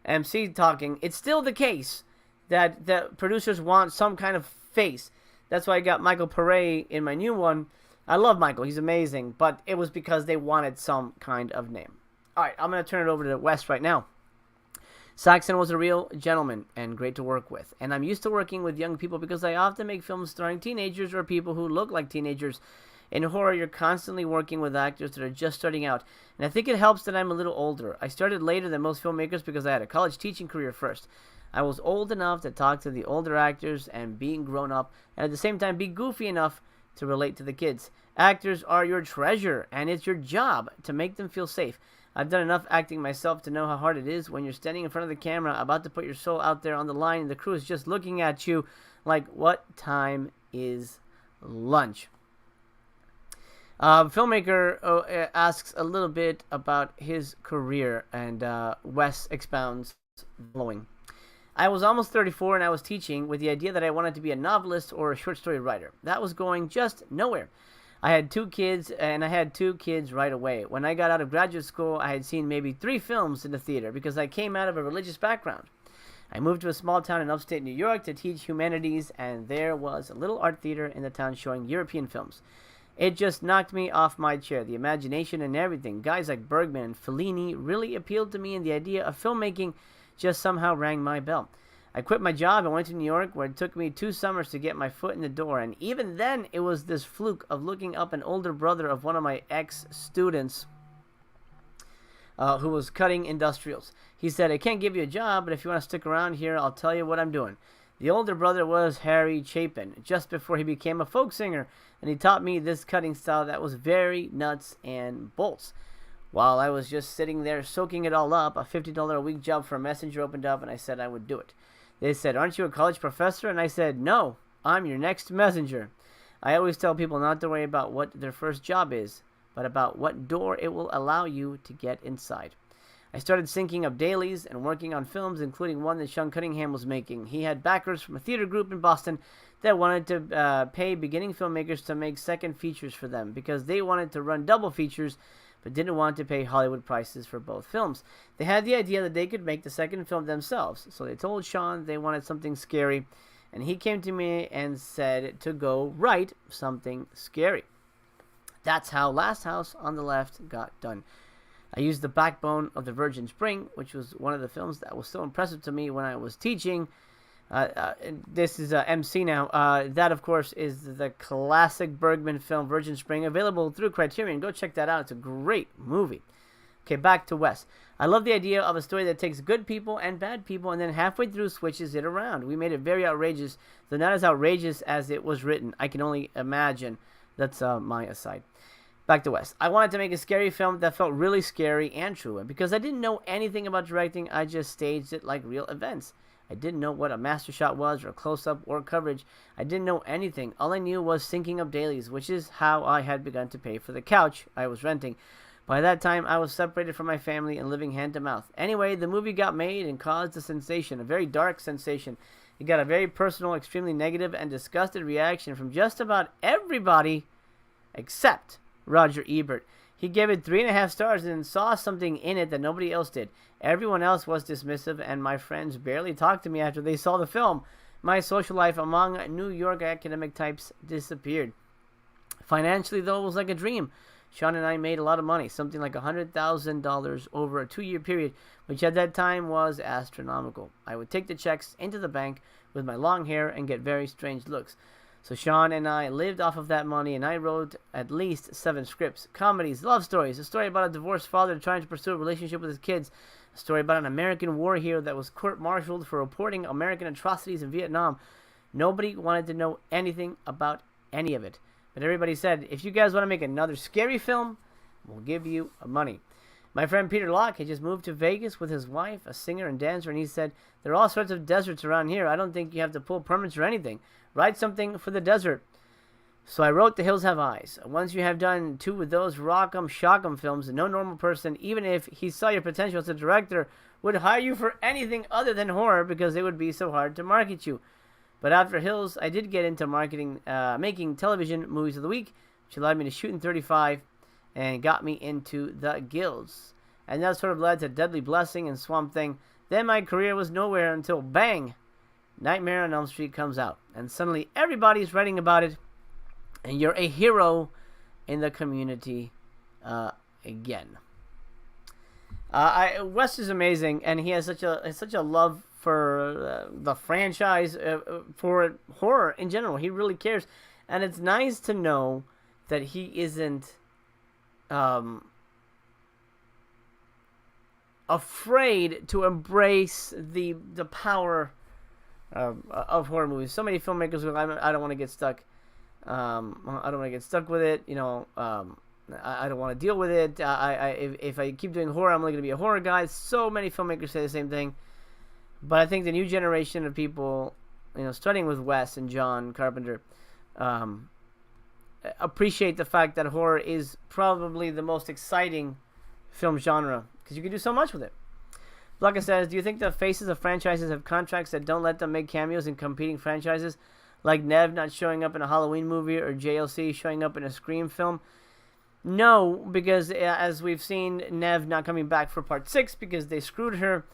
MC talking. It's still the case that the producers want some kind of face. That's why I got Michael Pare in my new one. I love Michael. He's amazing. But it was because they wanted some kind of name. All right, I'm going to turn it over to Wes right now. Saxon was a real gentleman and great to work with. And I'm used to working with young people because I often make films starring teenagers or people who look like teenagers. In horror, you're constantly working with actors that are just starting out. And I think it helps that I'm a little older. I started later than most filmmakers because I had a college teaching career first. I was old enough to talk to the older actors and being grown up, and at the same time be goofy enough to relate to the kids. Actors are your treasure, and it's your job to make them feel safe. I've done enough acting myself to know how hard it is when you're standing in front of the camera about to put your soul out there on the line and the crew is just looking at you like, what time is lunch? Filmmaker asks a little bit about his career, and Wes expounds following. I was almost 34 and I was teaching with the idea that I wanted to be a novelist or a short story writer. That was going just nowhere. I had 2 kids, and I had 2 kids right away. When I got out of graduate school, I had seen maybe 3 films in the theater because I came out of a religious background. I moved to a small town in upstate New York to teach humanities, and there was a little art theater in the town showing European films. It just knocked me off my chair. The imagination and everything. Guys like Bergman and Fellini really appealed to me, and the idea of filmmaking just somehow rang my bell. I quit my job and went to New York, where it took me 2 summers to get my foot in the door. And even then, it was this fluke of looking up an older brother of one of my ex-students who was cutting industrials. He said, I can't give you a job, but if you want to stick around here, I'll tell you what I'm doing. The older brother was Harry Chapin, just before he became a folk singer, and he taught me this cutting style that was very nuts and bolts. While I was just sitting there soaking it all up, a $50 a week job for a messenger opened up, and I said I would do it. They said, aren't you a college professor? And I said, no, I'm your next messenger. I always tell people not to worry about what their first job is, but about what door it will allow you to get inside. I started syncing up dailies and working on films, including one that Sean Cunningham was making. He had backers from a theater group in Boston that wanted to pay beginning filmmakers to make second features for them because they wanted to run double features but didn't want to pay Hollywood prices for both films. They had the idea that they could make the second film themselves, so they told Sean they wanted something scary, and he came to me and said to go write something scary. That's how Last House on the Left got done. I used the backbone of The Virgin Spring, which was one of the films that was so impressive to me when I was teaching. This is MC now. That, of course, is the classic Bergman film Virgin Spring, available through Criterion. Go check that out. It's a great movie. Okay, back to Wes. I love the idea of a story that takes good people and bad people and then halfway through switches it around. We made it very outrageous, though not as outrageous as it was written. I can only imagine. That's my aside. Back to Wes. I wanted to make a scary film that felt really scary and true. And because I didn't know anything about directing, I just staged it like real events. I didn't know what a master shot was or close-up or coverage. I didn't know anything. All I knew was syncing up dailies, which is how I had begun to pay for the couch I was renting. By that time, I was separated from my family and living hand-to-mouth. Anyway, the movie got made and caused a sensation, a very dark sensation. It got a very personal, extremely negative, and disgusted reaction from just about everybody except Roger Ebert. He gave it 3.5 stars and saw something in it that nobody else did. Everyone else was dismissive, and my friends barely talked to me after they saw the film. My social life among New York academic types disappeared. Financially, though, it was like a dream. Sean and I made a lot of money, something like $100,000 over a 2-year period, which at that time was astronomical. I would take the checks into the bank with my long hair and get very strange looks. So Sean and I lived off of that money, and I wrote at least 7 scripts. Comedies, love stories, a story about a divorced father trying to pursue a relationship with his kids, a story about an American war hero that was court-martialed for reporting American atrocities in Vietnam. Nobody wanted to know anything about any of it. But everybody said, if you guys want to make another scary film, we'll give you money. My friend Peter Locke had just moved to Vegas with his wife, a singer and dancer, and he said, there are all sorts of deserts around here. I don't think you have to pull permits or anything. Write something for the desert. So I wrote The Hills Have Eyes. Once you have done 2 of those rock'em, shock'em films, no normal person, even if he saw your potential as a director, would hire you for anything other than horror because it would be so hard to market you. But after Hills, I did get into marketing, making television movies of the week, She allowed me to shoot in 35 and got me into the guilds. And that sort of led to Deadly Blessing and Swamp Thing. Then my career was nowhere until, bang, Nightmare on Elm Street comes out. And suddenly everybody's writing about it. And you're a hero in the community again. Wes is amazing, and he has such a love for the franchise, for horror in general. He really cares, and it's nice to know that he isn't afraid to embrace the power of horror movies. So many filmmakers go, I don't want to get stuck. I don't want to get stuck with it. You know, I don't want to deal with it. If I keep doing horror, I'm only going to be a horror guy. So many filmmakers say the same thing. But I think the new generation of people, you know, starting with Wes and John Carpenter, appreciate the fact that horror is probably the most exciting film genre because you can do so much with it. Blanca says, do you think the faces of franchises have contracts that don't let them make cameos in competing franchises? Like Nev not showing up in a Halloween movie or JLC showing up in a Scream film? No, because as we've seen, Nev not coming back for part 6 because they screwed her.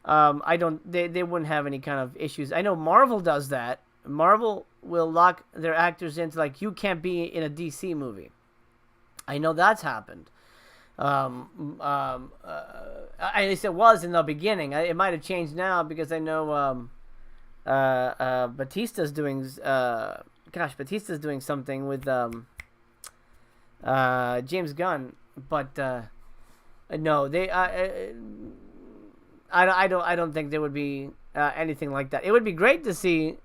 They wouldn't have any kind of issues. I know Marvel does that. Marvel will lock their actors into, like, you can't be in a DC movie. I know that's happened. At least it was in the beginning. It might have changed now because I know Batista's doing something with James Gunn, but no, they I don't think there would be anything like that. It would be great to see.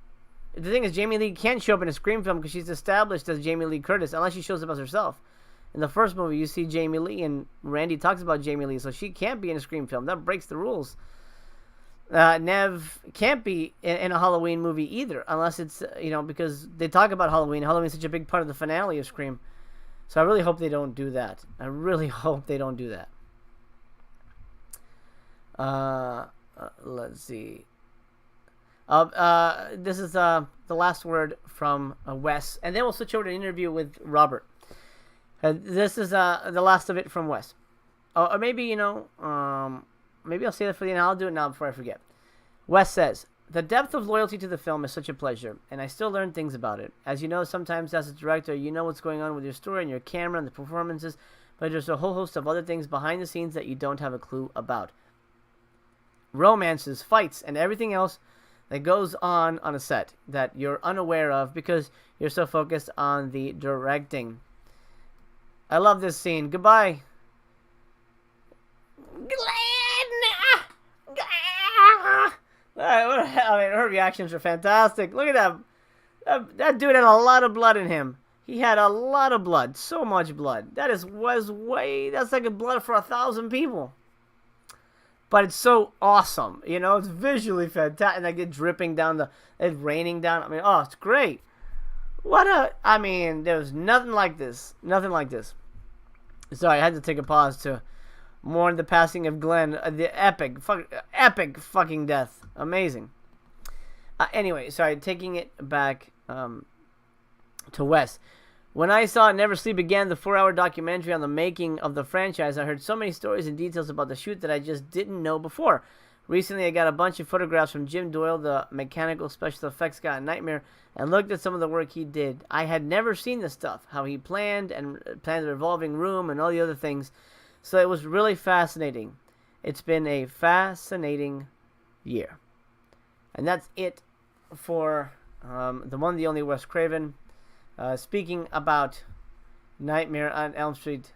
The thing is, Jamie Lee can't show up in a Scream film because she's established as Jamie Lee Curtis unless she shows up as herself. In the first movie, you see Jamie Lee, and Randy talks about Jamie Lee, so she can't be in a Scream film. That breaks the rules. Nev can't be in a Halloween movie either, unless it's, you know, because they talk about Halloween. Halloween is such a big part of the finale of Scream. So I really hope they don't do that. I really hope they don't do that. Let's see. This is the last word from Wes, and then we'll switch over to an interview with Robert. This is the last of it from Wes. Or maybe, you know, maybe I'll say that for the end. I'll do it now before I forget. Wes says, the depth of loyalty to the film is such a pleasure, and I still learn things about it. As you know, sometimes as a director, you know what's going on with your story and your camera and the performances, but there's a whole host of other things behind the scenes that you don't have a clue about. Romances, fights, and everything else that goes on a set that you're unaware of because you're so focused on the directing. I love this scene. Goodbye. I mean, her reactions are fantastic. Look at that. That dude had a lot of blood in him. He had a lot of blood. So much blood. That's like a blood for 1,000 people. But it's so awesome. You know, it's visually fantastic. And I get dripping down it's raining down. I mean, oh, it's great. I mean, there's nothing like this. Nothing like this. Sorry, I had to take a pause to mourn the passing of Glenn. The epic fucking death. Amazing. Anyway, sorry, taking it back to Wes. When I saw Never Sleep Again, the 4-hour documentary on the making of the franchise, I heard so many stories and details about the shoot that I just didn't know before. Recently, I got a bunch of photographs from Jim Doyle, the mechanical special effects guy at Nightmare, and looked at some of the work he did. I had never seen this stuff, how he planned the revolving room and all the other things. So it was really fascinating. It's been a fascinating year. And that's it for the one, the only Wes Craven. Speaking about Nightmare on Elm Street,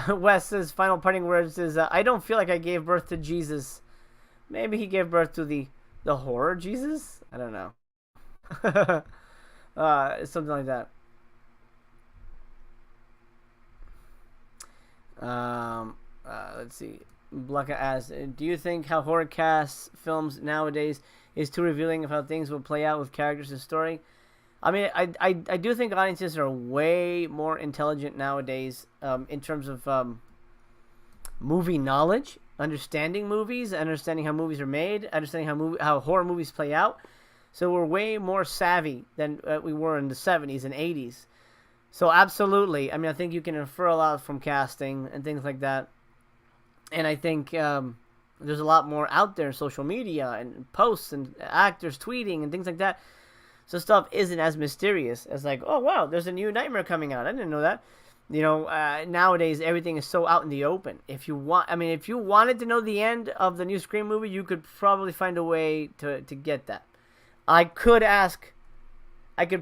Wes's final parting words is, I don't feel like I gave birth to Jesus. Maybe he gave birth to the horror Jesus? I don't know. Something like that. Let's see. Blanca asks, do you think how horror casts films nowadays is too revealing of how things will play out with characters and story? I mean, I do think audiences are way more intelligent nowadays in terms of movie knowledge, understanding movies, understanding how movies are made, understanding how horror movies play out. So we're way more savvy than we were in the 70s and 80s. So absolutely. I mean, I think you can infer a lot from casting and things like that. And I think there's a lot more out there in social media and posts and actors tweeting and things like that. So stuff isn't as mysterious as like, oh wow, there's a new Nightmare coming out. I didn't know that. Nowadays everything is so out in the open. If you wanted to know the end of the new Scream movie, you could probably find a way to get that. I could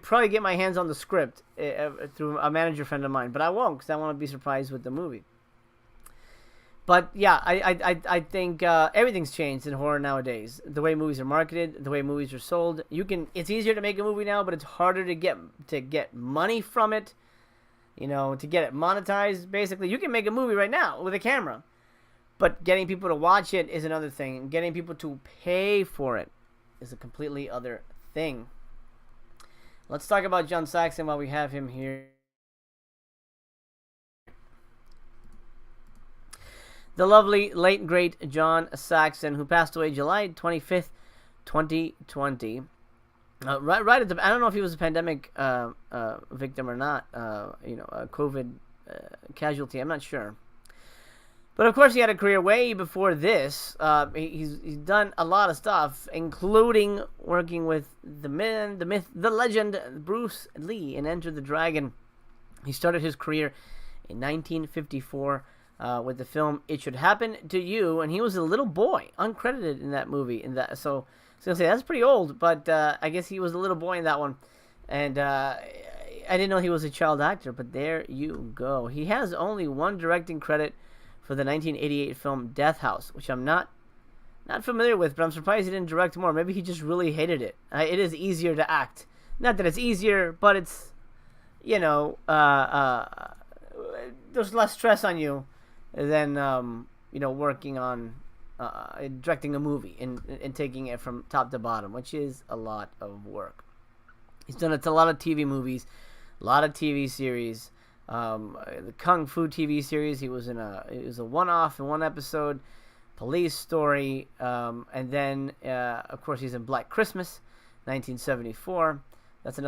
probably get my hands on the script through a manager friend of mine, but I won't because I want to be surprised with the movie. But yeah, I think everything's changed in horror nowadays. The way movies are marketed, the way movies are sold. It's easier to make a movie now, but it's harder to get money from it. To get it monetized. Basically, you can make a movie right now with a camera, but getting people to watch it is another thing. And getting people to pay for it is a completely other thing. Let's talk about John Saxon while we have him here. The lovely, late, great John Saxon, who passed away July 25th, 2020. Right at the... I don't know if he was a pandemic victim or not. A COVID casualty. I'm not sure. But of course, he had a career way before this. He's done a lot of stuff, including working with the man, the myth, the legend, Bruce Lee in Enter the Dragon. He started his career in 1954 with the film It Should Happen to You, and he was a little boy, uncredited in that movie. So I was going to say, that's pretty old, but I guess he was a little boy in that one. And I didn't know he was a child actor, but there you go. He has only one directing credit for the 1988 film Death House, which I'm not familiar with, but I'm surprised he didn't direct more. Maybe he just really hated it. It is easier to act. Not that it's easier, but it's, there's less stress on you than, working on directing a movie and taking it from top to bottom, which is a lot of work. He's done a lot of TV movies, a lot of TV series. The Kung Fu TV series, it was a one-off in one episode. Police Story, and then of course he's in Black Christmas, 1974. That's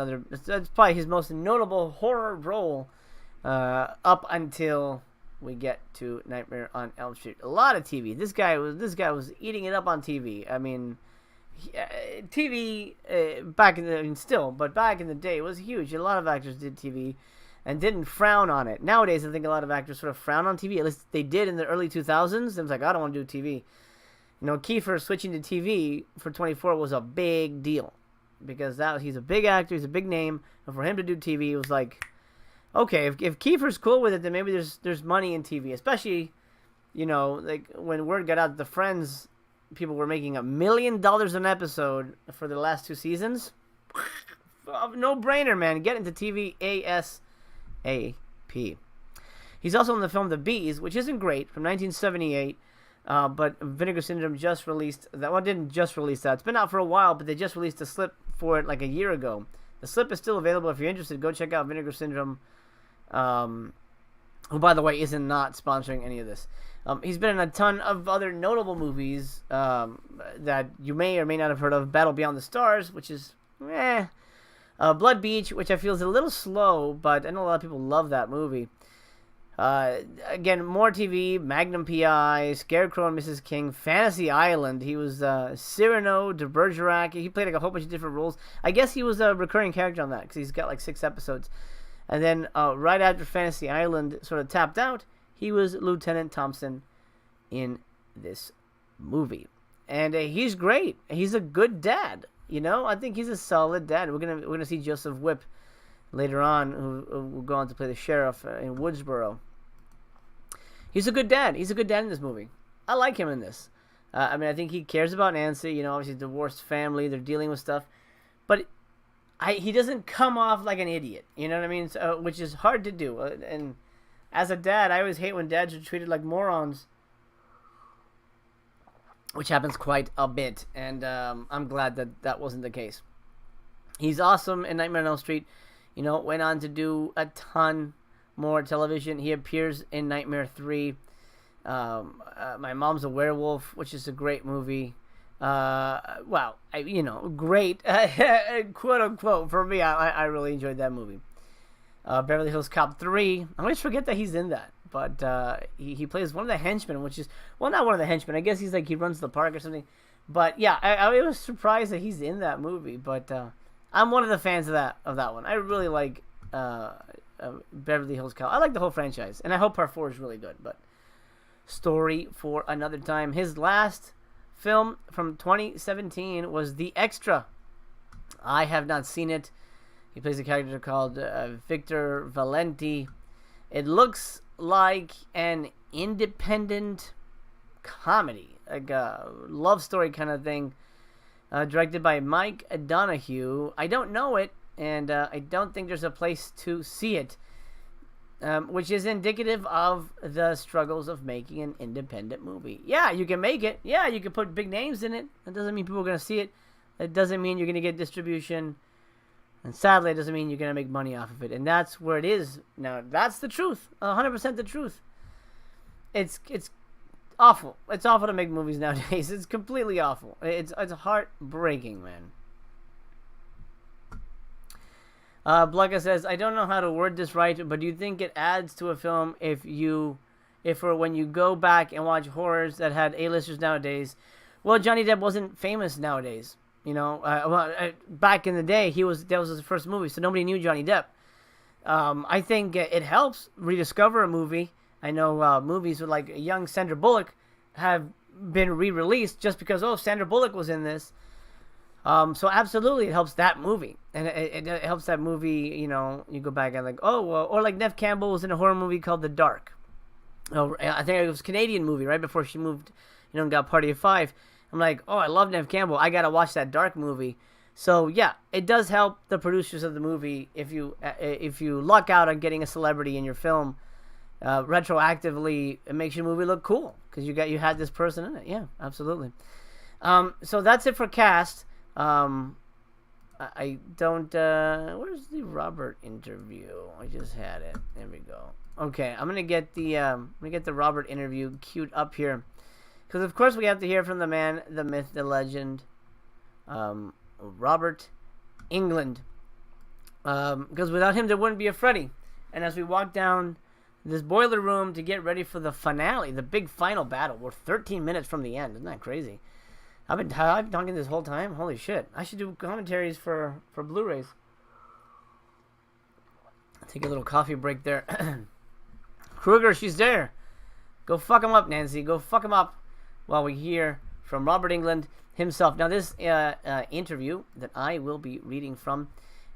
probably his most notable horror role up until we get to Nightmare on Elm Street. A lot of TV. This guy was eating it up on TV. I mean, TV back in the day it was huge. A lot of actors did TV and didn't frown on it. Nowadays, I think a lot of actors sort of frown on TV. At least they did in the early 2000s. It was like, I don't want to do TV. Kiefer switching to TV for 24 was a big deal because he's a big actor, he's a big name, and for him to do TV, it was like, okay, if Kiefer's cool with it, then maybe there's money in TV. Especially, like when word got out that the Friends people were making $1 million an episode for the last 2 seasons. No brainer, man. Get into TV ASAP. He's also in the film The Bees, which isn't great, from 1978. But Vinegar Syndrome just released that. Well, didn't just release that. It's been out for a while, but they just released a slip for it like a year ago. The slip is still available. If you're interested, go check out Vinegar Syndrome. Who, by the way, isn't not sponsoring any of this. He's been in a ton of other notable movies that you may or may not have heard of. Battle Beyond the Stars, which is Blood Beach, which I feel is a little slow, but I know a lot of people love that movie. Again, more TV, Magnum P.I., Scarecrow and Mrs. King, Fantasy Island. He was Cyrano de Bergerac. He played like a whole bunch of different roles. I guess he was a recurring character on that because he's got like 6 episodes. And then right after Fantasy Island sort of tapped out, he was Lieutenant Thompson in this movie. And he's great. He's a good dad. I think he's a solid dad. We're gonna see Joseph Whipp later on, who will go on to play the sheriff in Woodsboro. He's a good dad. He's a good dad in this movie. I like him in this. I think he cares about Nancy. Obviously divorced family. They're dealing with stuff. But he doesn't come off like an idiot. You know what I mean? So, which is hard to do. And as a dad, I always hate when dads are treated like morons, which happens quite a bit. And I'm glad that wasn't the case. He's awesome in Nightmare on Elm Street. Went on to do a ton more television. He appears in Nightmare 3. My Mom's a Werewolf, which is a great movie. Great, quote unquote, for me. I really enjoyed that movie. Beverly Hills Cop 3. I always forget that he's in that. But he plays one of the henchmen, which is, well, not one of the henchmen. I guess he's like, he runs the park or something. But yeah, I was surprised that he's in that movie. But I'm one of the fans of that one. I really like Beverly Hills Cop. I like the whole franchise. And I hope Part 4 is really good. But story for another time. His last film from 2017 was The Extra. I have not seen it. He plays a character called Victor Valenti. It looks like an independent comedy, like a love story kind of thing, directed by Mike Donahue. I don't know it, and I don't think there's a place to see it, which is indicative of the struggles of making an independent movie. Yeah, you can make it. Yeah, you can put big names in it. That doesn't mean people are going to see it. That doesn't mean you're going to get distribution. And sadly, it doesn't mean you're going to make money off of it. And that's where it is now. That's the truth. 100% the truth. It's awful. It's awful to make movies nowadays. It's completely awful. It's heartbreaking, man. Blugga says, I don't know how to word this right, but do you think it adds to a film if when you go back and watch horrors that had A-listers nowadays? Well, Johnny Depp wasn't famous nowadays. You know, back in the day, that was his first movie, so nobody knew Johnny Depp. I think it helps rediscover a movie. I know movies with like young Sandra Bullock have been re-released just because, Sandra Bullock was in this. So absolutely, it helps that movie, and it helps that movie. You know, you go back and like, or like Neve Campbell was in a horror movie called The Dark. Oh, I think it was a Canadian movie right before she moved, and got Party of Five. I'm like, I love Neve Campbell. I gotta watch that Dark movie. So yeah, it does help the producers of the movie if you luck out on getting a celebrity in your film. Retroactively, it makes your movie look cool because you had this person in it. Yeah, absolutely. So that's it for cast. I don't. Where's the Robert interview? I just had it. There we go. Okay, I'm gonna get the Robert interview queued up here. Because, of course, we have to hear from the man, the myth, the legend, Robert Englund. Because without him, there wouldn't be a Freddy. And as we walk down this boiler room to get ready for the finale, the big final battle, we're 13 minutes from the end. Isn't that crazy? I've been talking this whole time. Holy shit. I should do commentaries for Blu-rays. Take a little coffee break there. Kruger, she's there. Go fuck him up, Nancy. Go fuck him up. While we hear from Robert Englund himself. Now, this interview that I will be reading from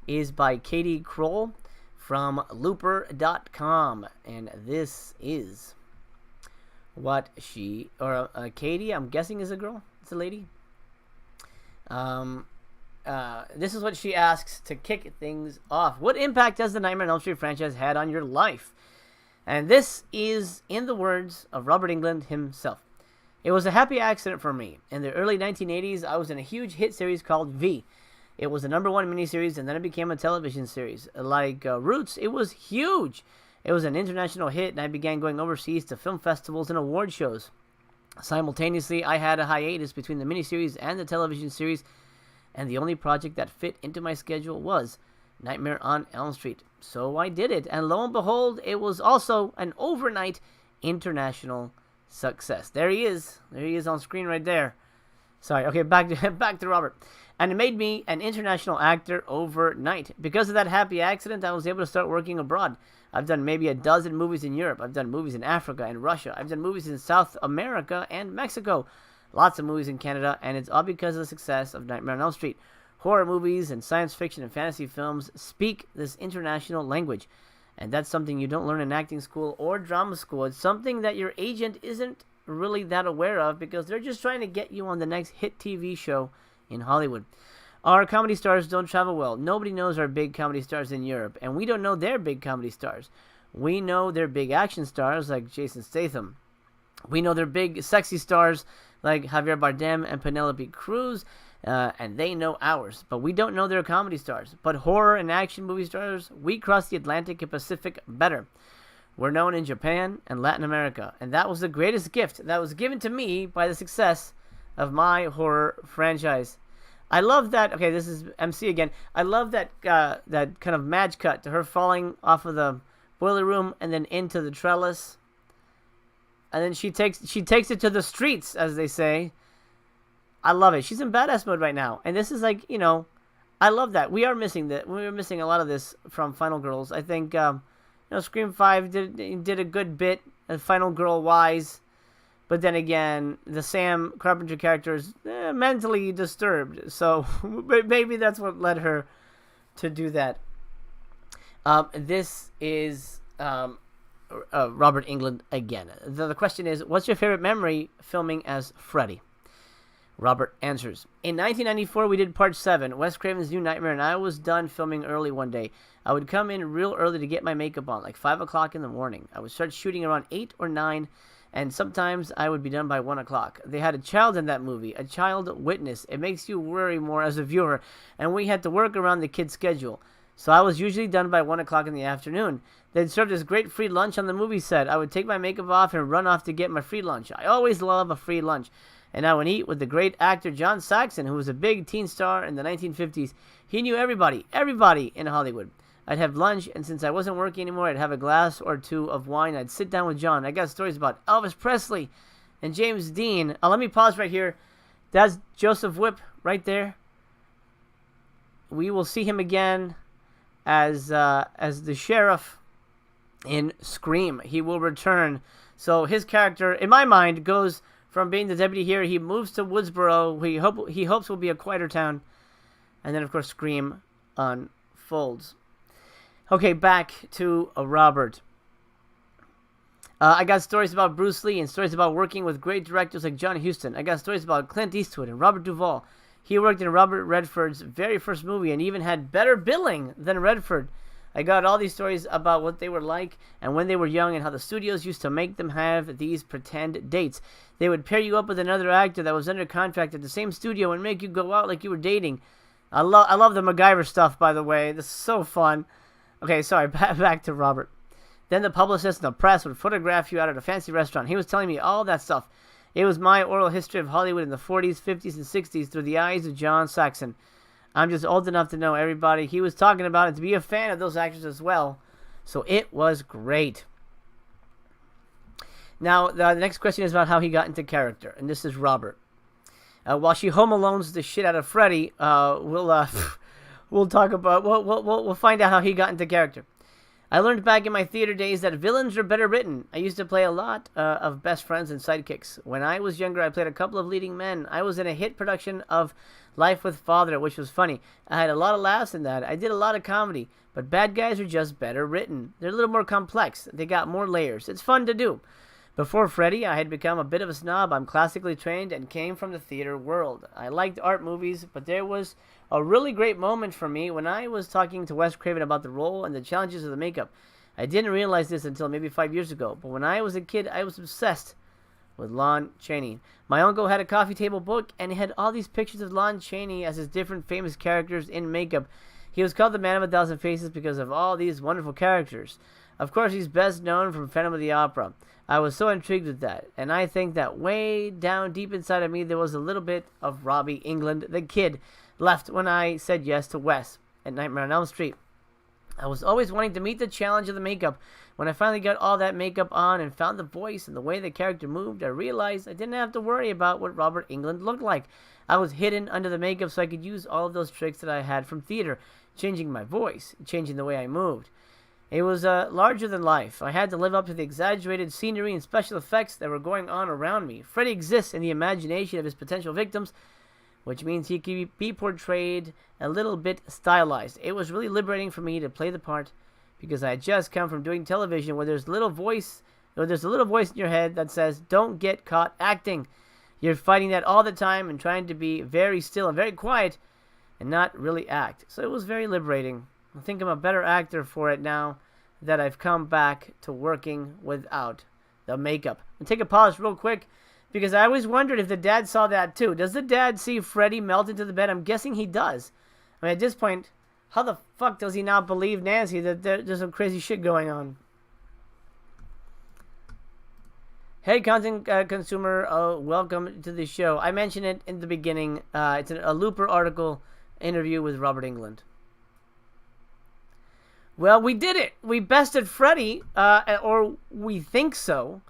is by Katie Kroll from Looper.com. And this is what she, or Katie, I'm guessing is a girl. It's a lady. This is what she asks to kick things off. What impact has the Nightmare on Elm Street franchise had on your life? And this is in the words of Robert Englund himself. It was a happy accident for me. In the early 1980s, I was in a huge hit series called V. It was the #1 miniseries, and then it became a television series. Like Roots, it was huge. It was an international hit, and I began going overseas to film festivals and award shows. Simultaneously, I had a hiatus between the miniseries and the television series, and the only project that fit into my schedule was Nightmare on Elm Street. So I did it, and lo and behold, it was also an overnight international success. There he is. There he is on screen right there. Sorry. Okay, back to Robert. And it made me an international actor overnight. Because of that happy accident, I was able to start working abroad. I've done maybe a dozen movies in Europe. I've done movies in Africa and Russia. I've done movies in South America and Mexico. Lots of movies in Canada, and it's all because of the success of Nightmare on Elm Street. Horror movies and science fiction and fantasy films speak this international language. And that's something you don't learn in acting school or drama school. It's something that your agent isn't really that aware of because they're just trying to get you on the next hit TV show in Hollywood. Our comedy stars don't travel well. Nobody knows our big comedy stars in Europe, and we don't know their big comedy stars. We know their big action stars like Jason Statham. We know their big sexy stars like Javier Bardem and Penelope Cruz, and they know ours. But we don't know their comedy stars. But horror and action movie stars, we cross the Atlantic and Pacific better. We're known in Japan and Latin America, and that was the greatest gift that was given to me by the success of my horror franchise. I love that. Okay, this is MC again. I love that that kind of match cut to her falling off of the boiler room and then into the trellis. And then she takes it to the streets, as they say. I love it. She's in badass mode right now. And this is like, you know, I love that. We are missing that. We were missing a lot of this from Final Girls. I think, you know, Scream 5 did a good bit, Final Girl-wise. But then again, the Sam Carpenter character is mentally disturbed. So maybe that's what led her to do that. This is Robert Englund again. The question is, what's your favorite memory filming as Freddy? Robert answers, in 1994 we did part 7, Wes Craven's New Nightmare, and I was done filming early one day. I would come in real early to get my makeup on, like 5 o'clock in the morning. I would start shooting around 8 or 9, and sometimes I would be done by 1 o'clock. They had a child in that movie, a child witness. It makes you worry more as a viewer, and we had to work around the kid's schedule. So I was usually done by 1 o'clock in the afternoon. They'd serve this great free lunch on the movie set. I would take my makeup off and run off to get my free lunch. I always love a free lunch. And I would eat with the great actor John Saxon, who was a big teen star in the 1950s. He knew everybody in Hollywood. I'd have lunch, and since I wasn't working anymore, I'd have a glass or two of wine. I'd sit down with John. I got stories about Elvis Presley and James Dean. Let me pause right here. That's Joseph Whipp right there. We will see him again as the sheriff in Scream. He will return. So his character, in my mind, goes from being the deputy here. He moves to Woodsboro. He hopes will be a quieter town. And then, of course, Scream unfolds. Okay, back to Robert. I got stories about Bruce Lee and stories about working with great directors like John Huston. I got stories about Clint Eastwood and Robert Duvall. He worked in Robert Redford's very first movie and even had better billing than Redford. I got all these stories about what they were like and when they were young and how the studios used to make them have these pretend dates. They would pair you up with another actor that was under contract at the same studio and make you go out like you were dating. I love the MacGyver stuff, by the way. This is so fun. Okay, sorry, back to Robert. Then the publicist and the press would photograph you out at a fancy restaurant. He was telling me all that stuff. It was my oral history of Hollywood in the 40s, 50s, and 60s through the eyes of John Saxon. I'm just old enough to know everybody he was talking about and to be a fan of those actors as well. So it was great. Now, the next question is about how he got into character. And this is Robert. While she home alones the shit out of Freddy, we'll talk about, we'll find out how he got into character. I learned back in my theater days that villains are better written. I used to play a lot of best friends and sidekicks. When I was younger, I played a couple of leading men. I was in a hit production of Life with Father, which was funny. I had a lot of laughs in that. I did a lot of comedy, but bad guys are just better written. They're a little more complex. They got more layers. It's fun to do. Before Freddy, I had become a bit of a snob. I'm classically trained and came from the theater world. I liked art movies, but there was a really great moment for me when I was talking to Wes Craven about the role and the challenges of the makeup. I didn't realize this until maybe 5 years ago, but when I was a kid, I was obsessed with Lon Chaney. My uncle had a coffee table book, and he had all these pictures of Lon Chaney as his different famous characters in makeup. He was called the Man of a Thousand Faces because of all these wonderful characters. Of course, he's best known from Phantom of the Opera. I was so intrigued with that, and I think that way down deep inside of me there was a little bit of Robbie Englund, the kid, left when I said yes to Wes at Nightmare on Elm Street. I was always wanting to meet the challenge of the makeup. When I finally got all that makeup on and found the voice and the way the character moved, I realized I didn't have to worry about what Robert Englund looked like. I was hidden under the makeup so I could use all of those tricks that I had from theater, changing my voice, changing the way I moved. It was larger than life. I had to live up to the exaggerated scenery and special effects that were going on around me. Freddy exists in the imagination of his potential victims, which means he can be portrayed a little bit stylized. It was really liberating for me to play the part because I had just come from doing television where there's a little voice in your head that says, don't get caught acting. You're fighting that all the time and trying to be very still and very quiet and not really act. So it was very liberating. I think I'm a better actor for it now that I've come back to working without the makeup. And take a pause real quick because I always wondered if the dad saw that too. Does the dad see Freddy melt into the bed? I'm guessing he does. I mean, at this point, how the fuck does he not believe Nancy that there's some crazy shit going on? Hey, content consumer, welcome to the show. I mentioned it in the beginning. It's a Looper article interview with Robert Englund. Well, we did it. We bested Freddy, or we think so.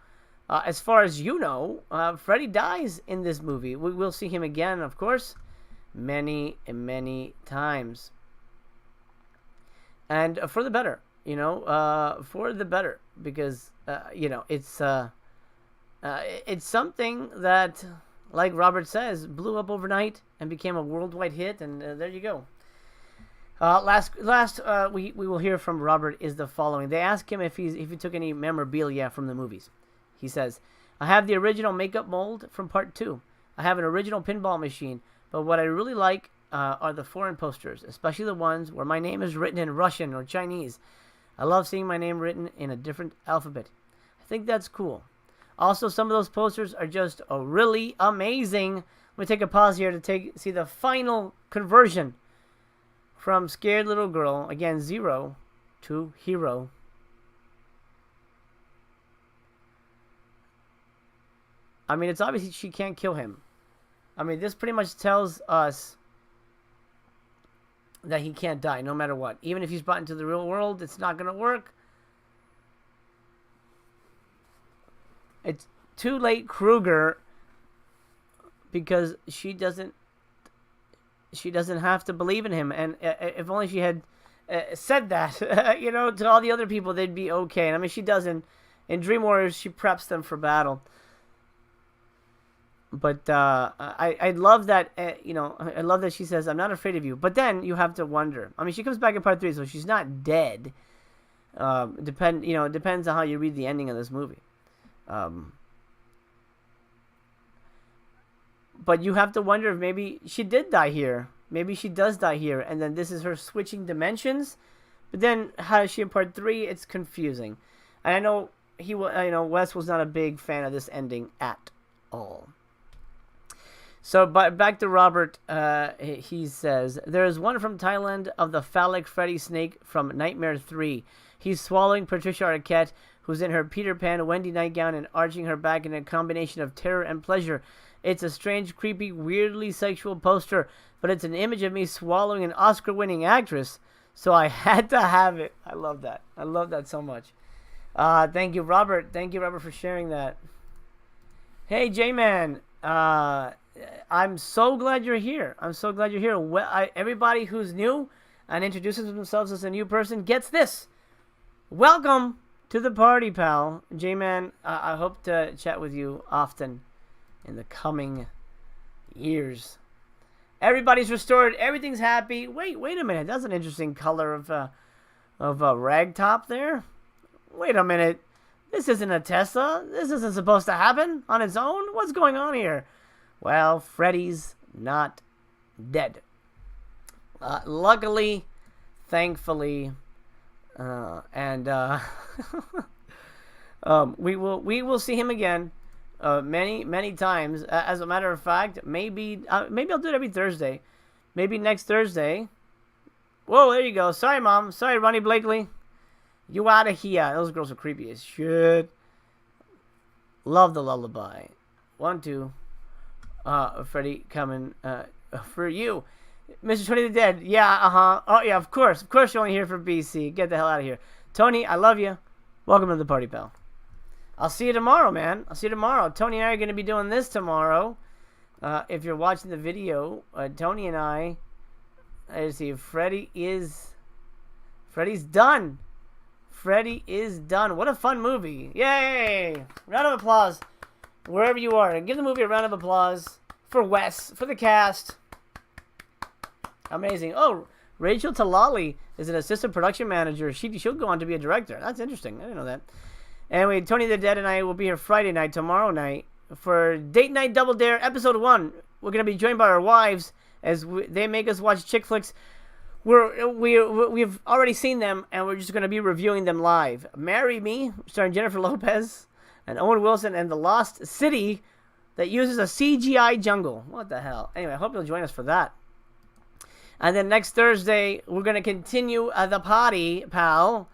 As far as you know, Freddy dies in this movie. We will see him again, of course, many and many times. And for the better, for the better. Because, it's something that, like Robert says, blew up overnight and became a worldwide hit, and there you go. Last we will hear from Robert is the following. They ask him if he took any memorabilia from the movies. He says, I have the original makeup mold from part 2. I have an original pinball machine, but what I really like are the foreign posters, especially the ones where my name is written in Russian or Chinese. I love seeing my name written in a different alphabet. I think that's cool. Also, some of those posters are just really amazing. Let me take a pause here to see the final conversion from Scared Little Girl, again, 0 to Hero. I mean, it's obviously she can't kill him. I mean, this pretty much tells us that he can't die, no matter what. Even if he's brought into the real world, it's not going to work. It's too late, Krueger, because she doesn't have to believe in him. And if only she had said that, to all the other people, they'd be okay. And I mean, she doesn't. In Dream Warriors, she preps them for battle. But I love that, I love that she says, I'm not afraid of you. But then you have to wonder. I mean, she comes back in part 3, so she's not dead. It depends on how you read the ending of this movie. But you have to wonder if maybe she did die here. Maybe she does die here, and then this is her switching dimensions. But then, how is she in part 3? It's confusing. And I know Wes was not a big fan of this ending at all. So, but back to Robert, he says, there is one from Thailand of the phallic Freddy snake from Nightmare 3. He's swallowing Patricia Arquette, who's in her Peter Pan Wendy nightgown and arching her back in a combination of terror and pleasure. It's a strange, creepy, weirdly sexual poster, but it's an image of me swallowing an Oscar-winning actress, so I had to have it. I love that. I love that so much. Thank you, Robert. Thank you, Robert, for sharing that. Hey, J-Man. I'm so glad you're here. I'm so glad you're here. Well, everybody who's new and introduces themselves as a new person gets this. Welcome to the party, pal. J-Man, I hope to chat with you often in the coming years. Everybody's restored. Everything's happy. Wait a minute. That's an interesting color of a rag top there. Wait a minute. This isn't a Tesla. This isn't supposed to happen on its own. What's going on here? Well, Freddy's not dead. Luckily, thankfully, and we will see him again many times. As a matter of fact, maybe I'll do it every Thursday. Maybe next Thursday. Whoa, there you go. Sorry, Mom. Sorry, Ronnie Blakely. You out of here. Those girls are creepy as shit. Love the lullaby. 1, 2. Freddy coming for you. Mr. Tony the Dead. Yeah, Oh, yeah, of course. Of course you're only here for BC. Get the hell out of here. Tony, I love you. Welcome to the party, pal. I'll see you tomorrow, man. I'll see you tomorrow. Tony and I are going to be doing this tomorrow. If you're watching the video, Tony and I see, Freddy's done. Freddy is done. What a fun movie. Yay! Round of applause. Wherever you are. Give the movie a round of applause for Wes, for the cast. Amazing. Oh, Rachel Talali is an assistant production manager. She'll go on to be a director. That's interesting. I didn't know that. Anyway, Tony the Dead and I will be here Friday night, tomorrow night, for Date Night Double Dare, episode 1. We're going to be joined by our wives as they make us watch chick flicks. We've already seen them, and we're just going to be reviewing them live. Marry Me, starring Jennifer Lopez and Owen Wilson, and The Lost City that uses a CGI jungle. What the hell? Anyway, I hope you'll join us for that. And then next Thursday, we're going to continue the party, pal,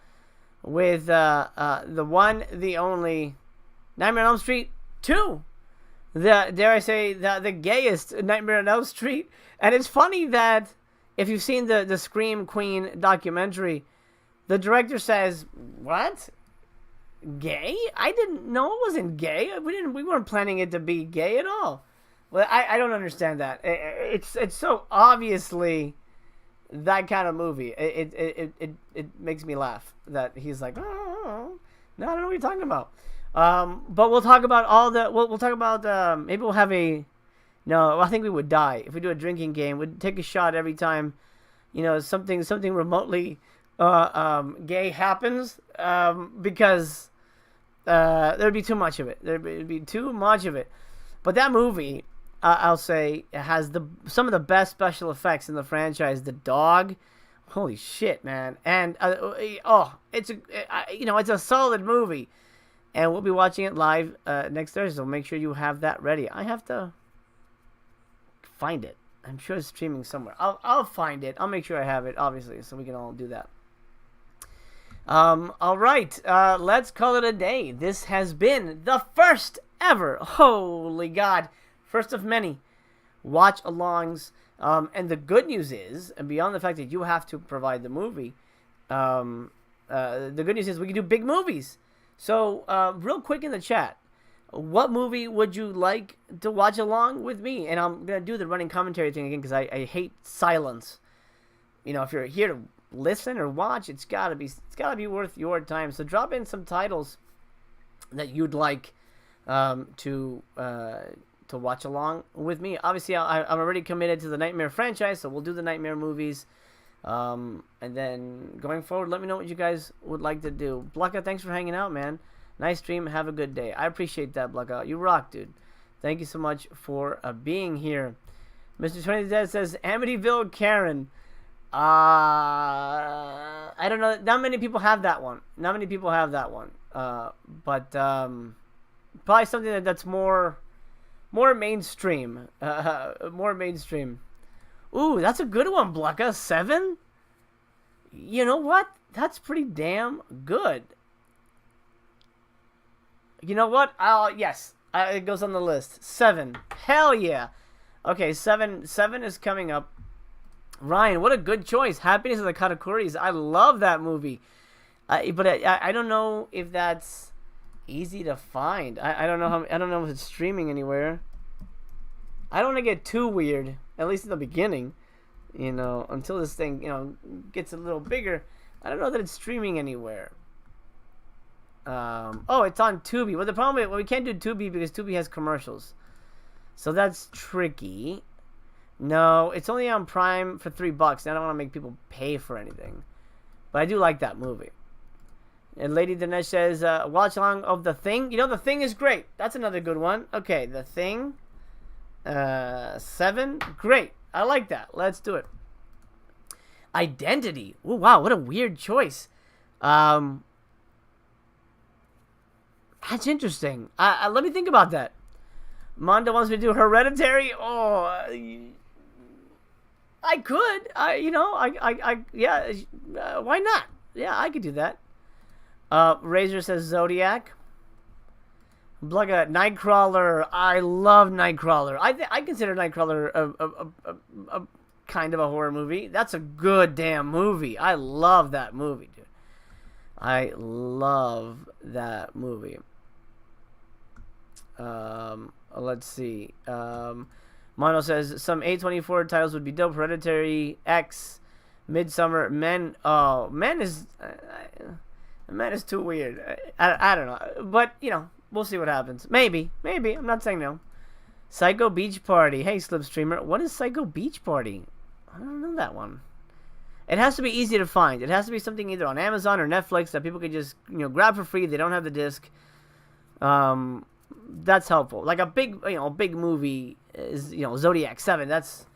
with the one, the only Nightmare on Elm Street 2. Dare I say, the gayest Nightmare on Elm Street. And it's funny that if you've seen the Scream Queen documentary, the director says, "What? Gay? I didn't know it wasn't gay. We weren't planning it to be gay at all." Well, I don't understand that. It's so obviously that kind of movie. It makes me laugh that he's like, "Oh, no, I don't know what you're talking about." But we'll talk about we'll talk about maybe we'll have I think we would die if we do a drinking game. We'd take a shot every time, something remotely gay happens, because there'd be too much of it. There'd be too much of it. But that movie, I'll say, has some of the best special effects in the franchise. The dog, holy shit, man! And it's a solid movie. And we'll be watching it live next Thursday, so make sure you have that ready. I have to find it. I'm sure it's streaming somewhere. I'll find it. I'll make sure I have it, obviously, so we can all do that. All right. Let's call it a day. This has been the first ever, holy God, first of many watch-alongs. And the good news is, and beyond the fact that you have to provide the movie, the good news is we can do big movies. So, real quick in the chat, what movie would you like to watch along with me? And I'm going to do the running commentary thing again because I hate silence. If you're here to listen or watch, it's got to be worth your time. So drop in some titles that you'd like to watch along with me. Obviously, I'm already committed to the Nightmare franchise, so we'll do the Nightmare movies. And then going forward, let me know what you guys would like to do. Blucka, thanks for hanging out, man. Nice stream. Have a good day. I appreciate that, Blucka. You rock, dude. Thank you so much for being here. Mr. 20 Dead says Amityville Karen. I don't know. Not many people have that one. But probably something that's more mainstream. More mainstream. Ooh, that's a good one, Blucka. 7? You know what? That's pretty damn good. You know what? Yes. It goes on the list. 7. Hell yeah. Okay, 7 is coming up. Ryan, what a good choice. Happiness of the Katakuris. I love that movie. But I don't know if that's easy to find. I don't know I don't know if it's streaming anywhere. I don't want to get too weird, at least in the beginning, until this thing, gets a little bigger. I don't know that it's streaming anywhere. It's on Tubi. Well, the problem is we can't do Tubi because Tubi has commercials. So that's tricky. No, it's only on Prime for $3. I don't want to make people pay for anything. But I do like that movie. And Lady Dinesh says, watch along of The Thing. The Thing is great. That's another good one. Okay, The Thing. 7. Great. I like that. Let's do it. Identity. Oh, wow. What a weird choice. That's interesting. Let me think about that. Mondo wants me to do Hereditary. Oh, I could. Yeah. Why not? Yeah, I could do that. Razor says Zodiac. Blugga, Nightcrawler. I love Nightcrawler. I consider Nightcrawler a kind of a horror movie. That's a good damn movie. I love that movie, dude. I love that movie. Let's see. Mono says some A24 titles would be dope. Hereditary, X, Midsummer, Men. Oh, Men is too weird. I don't know, but we'll see what happens. Maybe. I'm not saying no. Psycho Beach Party. Hey, Slipstreamer. What is Psycho Beach Party? I don't know that one. It has to be easy to find. It has to be something either on Amazon or Netflix that people can just grab for free. They don't have the disc. That's helpful. Like a big movie is Zodiac 7. That's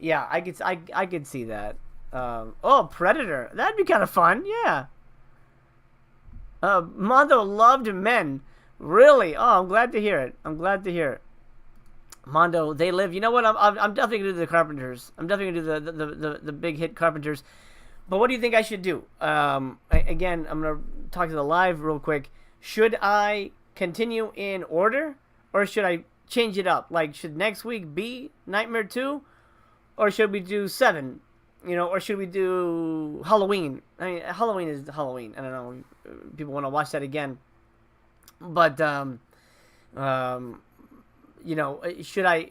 I could see that. Predator. That'd be kind of fun. Yeah. Mondo loved Men. Really? Oh, I'm glad to hear it. Mondo, They Live. You know what? I'm definitely gonna do the Carpenters. I'm definitely gonna do the big hit Carpenters. But what do you think I should do? Again, I'm gonna talk to the live real quick. Should I continue in order, or should I change it up? Like, should next week be Nightmare 2, or should we do 7? You know, or should we do Halloween? I mean, Halloween is Halloween. I don't know. People want to watch that again. But, you know, should I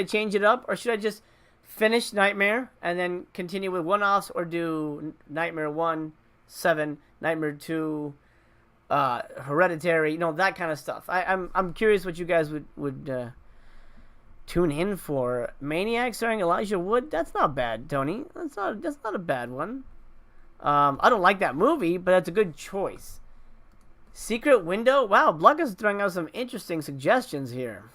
change it up, or should I just finish Nightmare and then continue with one-offs, or do Nightmare 1, 7, Nightmare 2, Hereditary, you know, that kind of stuff. I'm curious what you guys would tune in for. Maniac starring Elijah Wood. That's not bad, Tony. That's not a bad one. I don't like that movie, but that's a good choice. Secret Window. Wow, Bluck is throwing out some interesting suggestions here.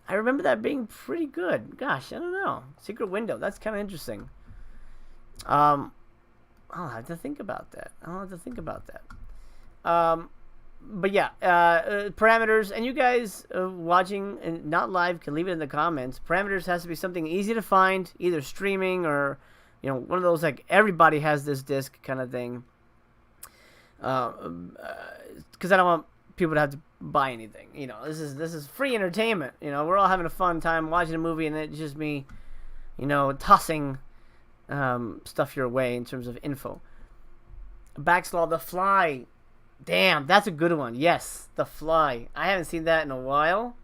I remember that being pretty good. Gosh, I don't know. Secret Window. That's kind of interesting. I'll have to think about that. But yeah, parameters, and you guys watching and not live can leave it in the comments. Parameters has to be something easy to find, either streaming or, you know, one of those like everybody has this disc kind of thing. Because I don't want people to have to buy anything. You know, this is free entertainment. You know, we're all having a fun time watching a movie, and it's just me, you know, tossing stuff your way in terms of info. Backslaw, The Fly. Damn, that's a good one. Yes, The Fly. I haven't seen that in a while.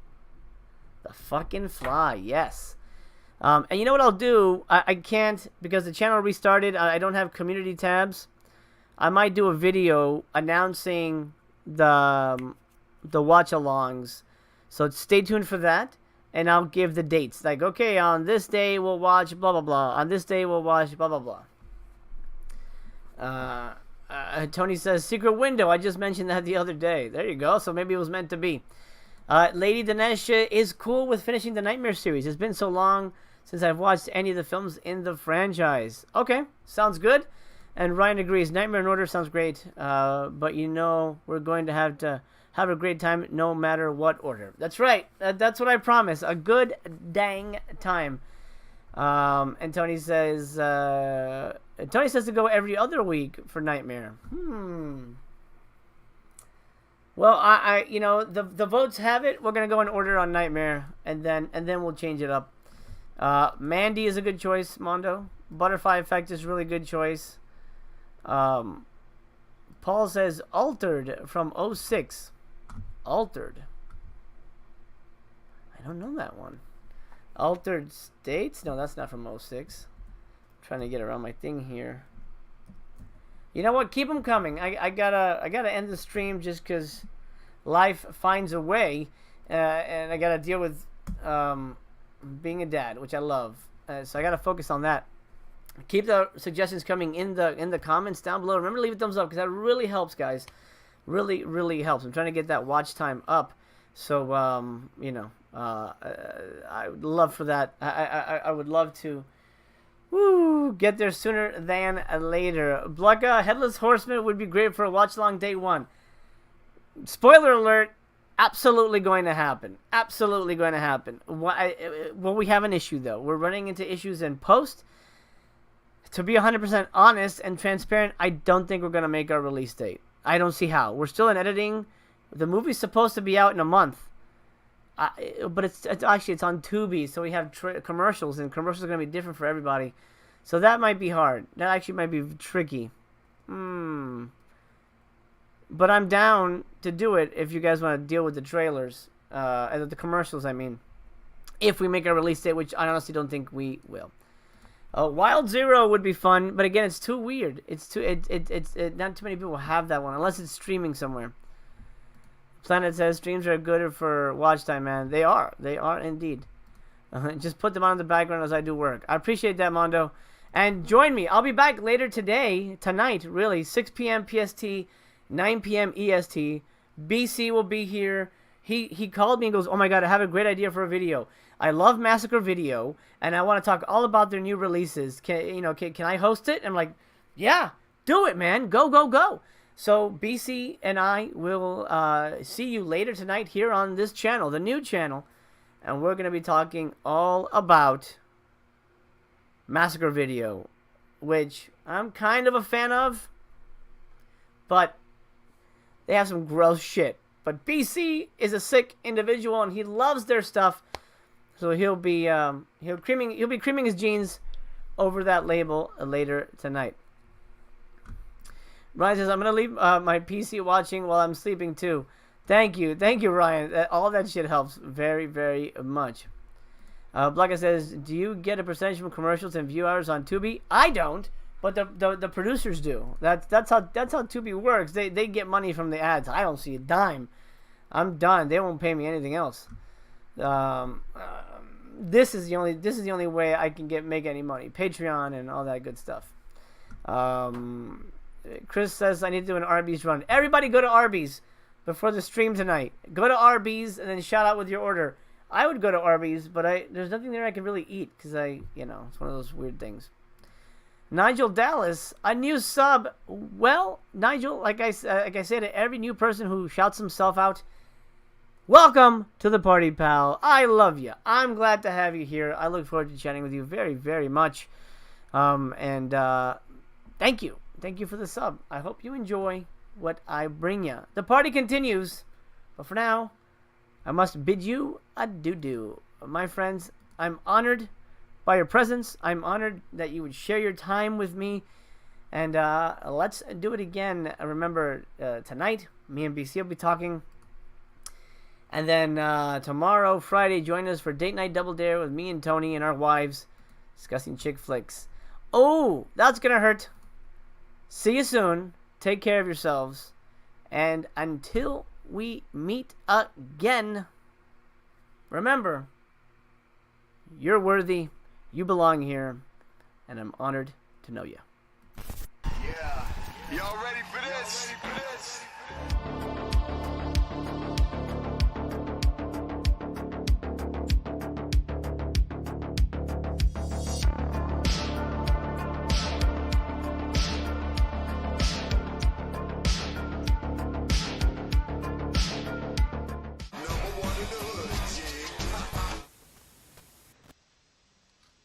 The fucking Fly, yes. And you know what I'll do? I can't, because the channel restarted. I don't have community tabs. I might do a video announcing the watch-alongs. So stay tuned for that. And I'll give the dates. Like, okay, on this day we'll watch blah, blah, blah. On this day we'll watch blah, blah, blah. Tony says, Secret Window. I just mentioned that the other day. There you go. So maybe it was meant to be. Lady Dinesh is cool with finishing the Nightmare series. It's been so long since I've watched any of the films in the franchise. Okay, sounds good. And Ryan agrees. Nightmare in Order sounds great. But you know we're going to have a great time no matter what order. That's right. That's what I promise. A good dang time. And Tony says to go every other week for Nightmare. Well, I you know, the votes have it. We're gonna go in order on Nightmare, and then we'll change it up. Mandy is a good choice, Mondo. Butterfly Effect is a really good choice. Paul says Altered from 06. Altered. I don't know that one. Altered States? No, that's not from 06. I'm trying to get around my thing here. You know what? Keep them coming. I gotta end the stream just because life finds a way, and I gotta deal with being a dad, which I love. So I gotta focus on that. Keep the suggestions coming in the comments down below. Remember to leave a thumbs up because that really helps, guys. Really helps. I'm trying to get that watch time up. So you know, I would love for that. I would love to get there sooner than later. Blucka, Headless Horseman would be great for a watch along day one. Spoiler alert, absolutely going to happen. Absolutely going to happen. Well, we have an issue though. We're running into issues in post. To be 100% honest and transparent, I don't think we're going to make our release date. I don't see how. We're still in editing. The movie's supposed to be out in a month. But it's actually on Tubi, so we have commercials, and commercials are going to be different for everybody. So that might be hard. That actually might be tricky. But I'm down to do it if you guys want to deal with the trailers. And the commercials, I mean. If we make a release date, which I honestly don't think we will. Wild Zero would be fun, but again, it's too weird. It's not too many people have that one, unless it's streaming somewhere. Planet says streams are good for watch time, man. They are indeed. Just put them on in the background as I do work. I appreciate that, Mondo. And join me. I'll be back later tonight, really, 6 p.m. PST, 9 p.m. EST. BC will be here. He called me and goes, oh my god, I have a great idea for a video. I love Massacre Video, and I want to talk all about their new releases. Can I host it? I'm like, yeah, do it, man. Go. So BC and I will see you later tonight here on this channel, the new channel, and we're going to be talking all about Massacre Video, which I'm kind of a fan of, but they have some gross shit. But BC is a sick individual, and he loves their stuff. So he'll be creaming his jeans over that label later tonight. Ryan says, I'm gonna leave my PC watching while I'm sleeping too. Thank you, Ryan. All that shit helps very, very much. Blanca says, do you get a percentage from commercials and view hours on Tubi? I don't, but the producers do. That's how Tubi works. They get money from the ads. I don't see a dime. I'm done. They won't pay me anything else. This is the only way I can make any money. Patreon and all that good stuff. Chris says I need to do an Arby's run. Everybody go to Arby's before the stream tonight. Go to Arby's and then shout out with your order. I would go to Arby's, but there's nothing there I can really eat because it's one of those weird things. Nigel Dallas, a new sub. Well, Nigel, like I said to every new person who shouts himself out, welcome to the party, pal. I love you. I'm glad to have you here. I look forward to chatting with you very, very much. And thank you. Thank you for the sub. I hope you enjoy what I bring you. The party continues, but for now, I must bid you adieu. My friends, I'm honored by your presence. I'm honored that you would share your time with me. And let's do it again. Remember, tonight, me and BC will be talking. And then tomorrow, Friday, join us for Date Night Double Dare with me and Tony and our wives discussing chick flicks. Oh, that's going to hurt. See you soon. Take care of yourselves. And until we meet again, remember, you're worthy. You belong here. And I'm honored to know you. Yeah. Y'all ready for this?